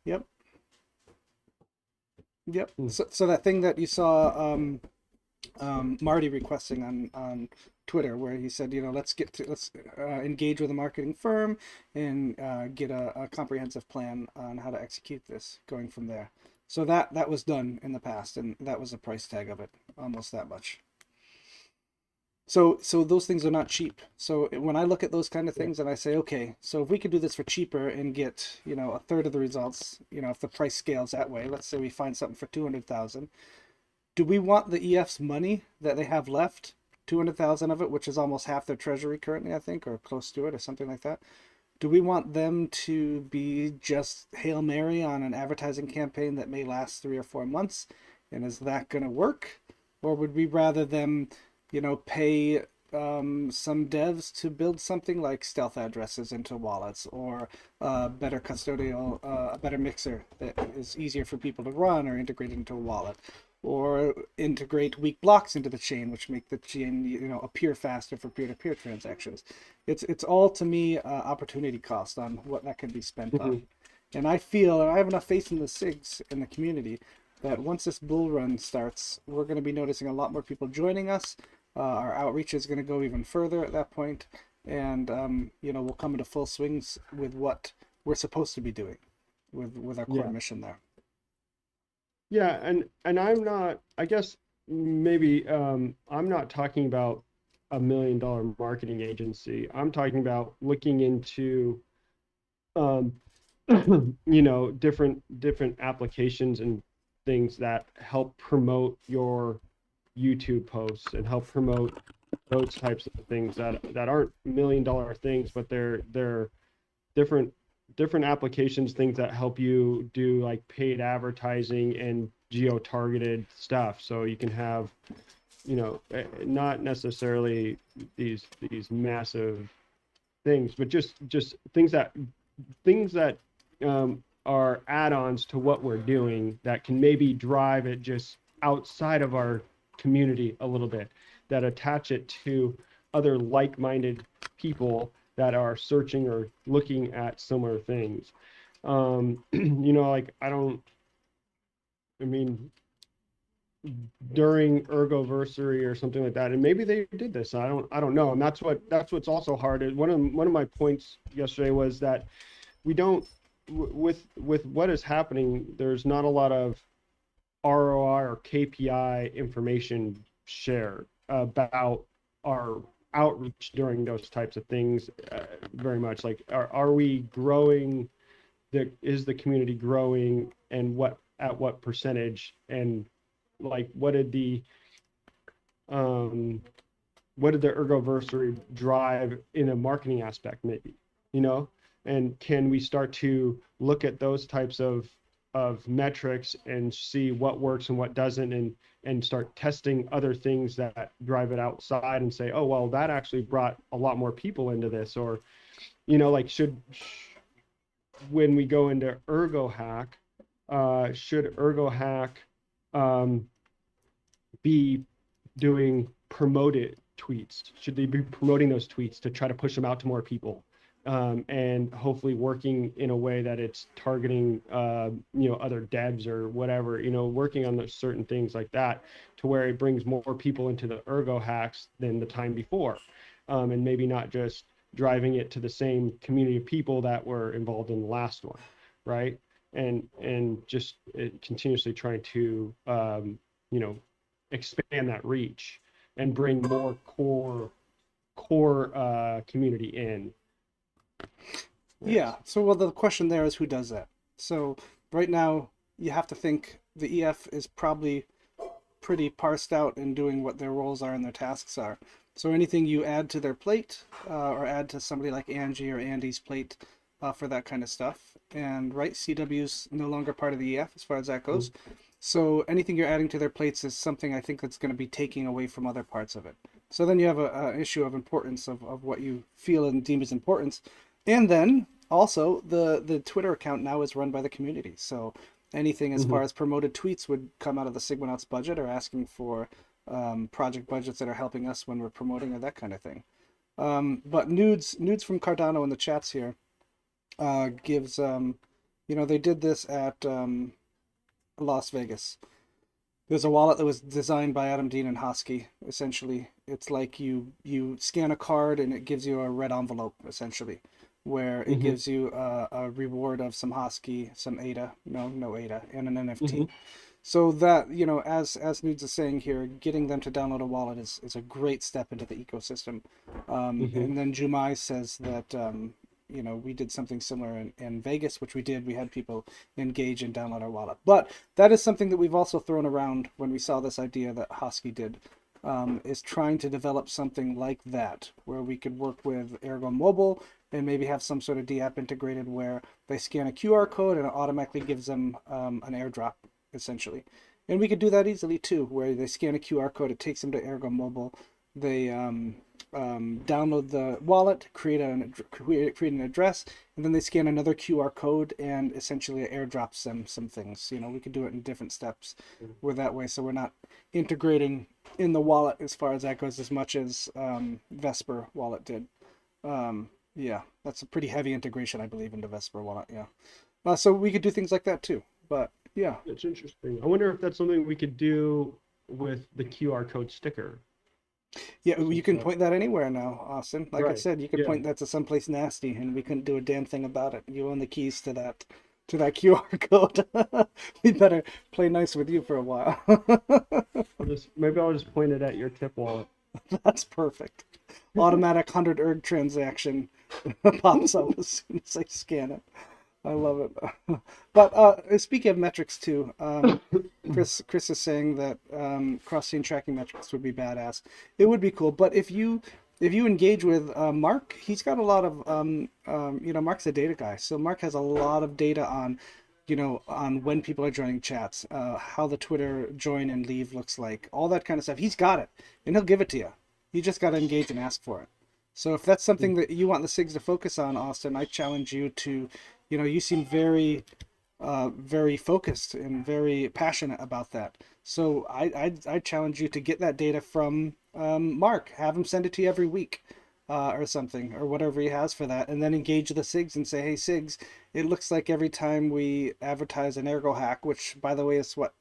Yep, yep. Mm. So that thing that you saw Marty requesting on Twitter, where he said, let's engage with a marketing firm and get a comprehensive plan on how to execute this going from there. So that was done in the past, and that was the price tag of it, almost that much. So those things are not cheap. So when I look at those kind of Yeah. things and I say, okay, so if we could do this for cheaper and get, a third of the results, if the price scales that way, let's say we find something for 200,000, do we want the EF's money that they have left, 200,000 of it, which is almost half their treasury currently, I think, or close to it or something like that? Do we want them to be just Hail Mary on an advertising campaign that may last 3 or 4 months? And is that going to work? Or would we rather them pay some devs to build something like stealth addresses into wallets, or better custodial, a better mixer that is easier for people to run or integrate into a wallet, or integrate weak blocks into the chain, which make the chain appear faster for peer-to-peer transactions. It's all, to me, opportunity cost on what that can be spent on. Mhm. And I feel, and I have enough faith in the SIGs in the community, that once this bull run starts, we're going to be noticing a lot more people joining us. Our outreach is going to go even further at that point, and we'll come into full swings with what we're supposed to be doing with our core Yeah. mission there. Yeah, and I'm not, I guess maybe I'm not talking about $1 million marketing agency. I'm talking about looking into um, different applications and things that help promote your YouTube posts and help promote those types of things that aren't $1 million things, but they're different different applications, things that help you do like paid advertising and geo-targeted stuff. So you can have, not necessarily these massive things, but just things that are add-ons to what we're doing that can maybe drive it just outside of our community a little bit, that attach it to other like-minded people that are searching or looking at similar things. Like I mean, during Ergoversary or something like that, and maybe they did this. I don't know. And that's what's also hard. Is one of my points yesterday was that we don't with what is happening. There's not a lot of ROI or KPI information shared about our outreach during those types of things. Very much like, are we growing? Is the community growing, and what percentage, and like um what did the Ergoversary drive in a marketing aspect, maybe, you know? And can we start to look at those types of metrics and see what works and what doesn't, and start testing other things that drive it outside and say, oh, well, that actually brought a lot more people into this, or, like, when we go into Ergo Hack, should Ergo Hack um, be doing promoted tweets? Should they be promoting those tweets to try to push them out to more people? And hopefully working in a way that it's targeting, other devs or whatever, working on those certain things like that, to where it brings more people into the Ergo hacks than the time before. And maybe not just driving it to the same community of people that were involved in the last one, right? And just continuously trying to, expand that reach and bring more core community in. Yeah. So, well, the question there is who does that. So right now you have to think the EF is probably pretty parsed out in doing what their roles are and their tasks are. So anything you add to their plate, or add to somebody like Angie or Andy's plate, for that kind of stuff. And right, CW's no longer part of the EF as far as that goes. So anything you're adding to their plates is something I think that's going to be taking away from other parts of it. So then you have a issue of importance of what you feel and deem as importance. And then also the Twitter account now is run by the community. So anything as far as promoted tweets would come out of the Sigmanauts budget, or asking for project budgets that are helping us when we're promoting, or that kind of thing. But nudes from Cardano in the chats here gives they did this at Las Vegas. There's a wallet that was designed by Adam Dean and Hosky. Essentially, it's like you scan a card and it gives you a red envelope, essentially, where it gives you a reward of some Hosky, some ADA, no ADA, and an NFT. So that, as Nudes is saying here, getting them to download a wallet is a great step into the ecosystem. And then Jumai says that we did something similar in Vegas, which we did. We had people engage and download our wallet. But that is something that we've also thrown around when we saw this idea that Hosky did, is trying to develop something like that, where we could work with Ergo Mobile and maybe have some sort of D-app integrated where they scan a QR code and it automatically gives them an airdrop, essentially. And we could do that easily too, where they scan a QR code, it takes them to Ergo Mobile. They download the wallet, create an address, and then they scan another QR code, and essentially it airdrops them some things. We could do it in different steps with that way, so we're not integrating in the wallet as far as that goes as much as Vesper wallet did. Yeah, that's a pretty heavy integration, I believe, into Vesper wallet. Yeah, so we could do things like that too. But yeah, it's interesting. I wonder if that's something we could do with the QR code sticker. Yeah, you can point that anywhere now, Austin. Like I Right. said, you could Yeah. point that to someplace nasty, and we couldn't do a damn thing about it. You own the keys to that QR code. We better play nice with you for a while. Maybe I'll just point it at your tip wallet. That's perfect. Automatic 100 ERG transaction pops up as soon as I scan it. I love it. But speaking of metrics too, Chris is saying that cross-chain tracking metrics would be badass. It would be cool, but if you engage with Mark, he's got a lot of Mark's a data guy, so Mark has a lot of data on on when people are joining chats, how the Twitter join and leave looks like, all that kind of stuff. He's got it, and he'll give it to you. You just got to engage and ask for it. So if that's something that you want the SIGs to focus on, Austin, I challenge you to, you seem very, very focused and very passionate about that. So I challenge you to get that data from Mark. Have him send it to you every week. or something, or whatever he has for that, and then engage the SIGs and say, hey, SIGs, it looks like every time we advertise an Ergo hack, which by the way is what,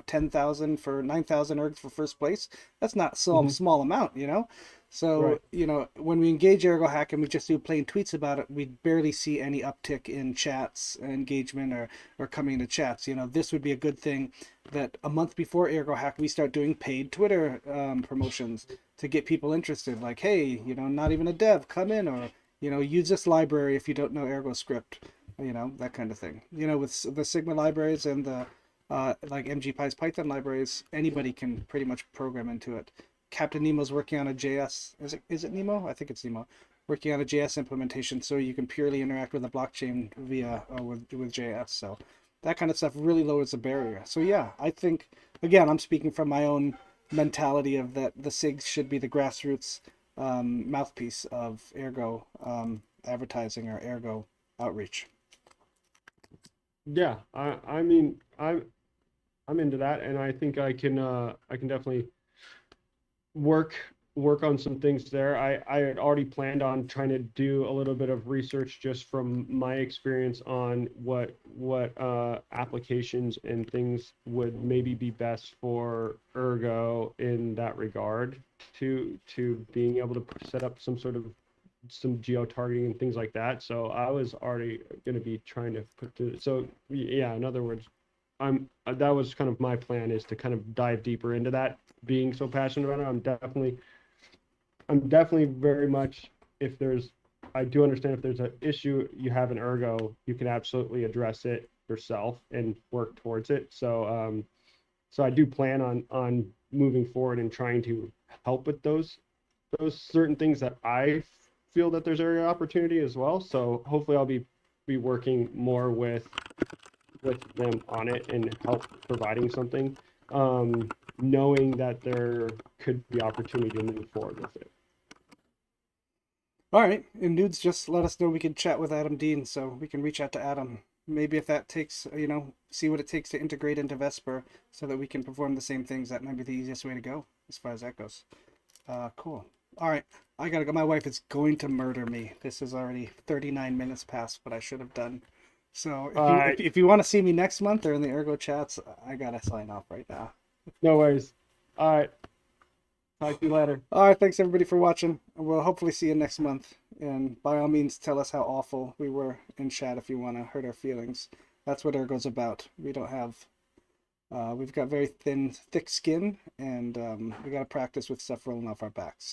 10,000 for 9,000 ergs for first place. That's not some Hmm. small amount, you know? So, Right. you know, when we engage Ergo hack and we just do plain tweets about it, we barely see any uptick in chats, engagement, or coming to chats. You know, this would be a good thing that a month before Ergo hack, we start doing paid Twitter promotions to get people interested. Like, hey, you know, not even a dev, come in, or, you know, use this library if you don't know Ergo script, you know, that kind of thing. You know, with the Sigma libraries and the like MGPy's Python libraries, anybody can pretty much program into it. Captain Nemo's working on a JS. Is it Nemo? I think it's Nemo. Working on a JS implementation, so you can purely interact with the blockchain via with JS. So that kind of stuff really lowers the barrier. So yeah, I think, again, I'm speaking from my own mentality of that the SIGs should be the grassroots mouthpiece of Ergo advertising or Ergo outreach. Yeah. I mean, I'm into that, and I think I can definitely work work on some things there. I had already planned on trying to do a little bit of research just from my experience on what applications and things would maybe be best for Ergo in that regard to being able to set up some geo targeting and things like that. So I was already going to be trying to put to so yeah, in other words, that was kind of my plan, is to kind of dive deeper into that, being so passionate about it. I'm definitely very much, if there's, I do understand if there's an issue you have in Ergo, you can absolutely address it yourself and work towards it. So I do plan on moving forward and trying to help with those certain things that I feel that there's area opportunity as well. So hopefully I'll be working more with them on it and help providing something, knowing that there could be opportunity to move forward with it. All right, and dudes, just let us know. We can chat with Adam Dean, so we can reach out to Adam. Maybe if that takes, you know, see what it takes to integrate into Vesper so that we can perform the same things. That might be the easiest way to go as far as that goes. Cool. All right, I gotta go. My wife is going to murder me. This is already 39 minutes past what I should have done. So All right, if you want to see me next month or in the Ergo chats, I gotta sign off right now. no worries. All right, talk to you later. All right, thanks everybody for watching. We'll hopefully see you next month. And by all means, tell us how awful we were in chat if you want to hurt our feelings. That's what Ergo's about. We don't have, we've got very thin, thick skin, and we got to practice with stuff rolling off our backs. So.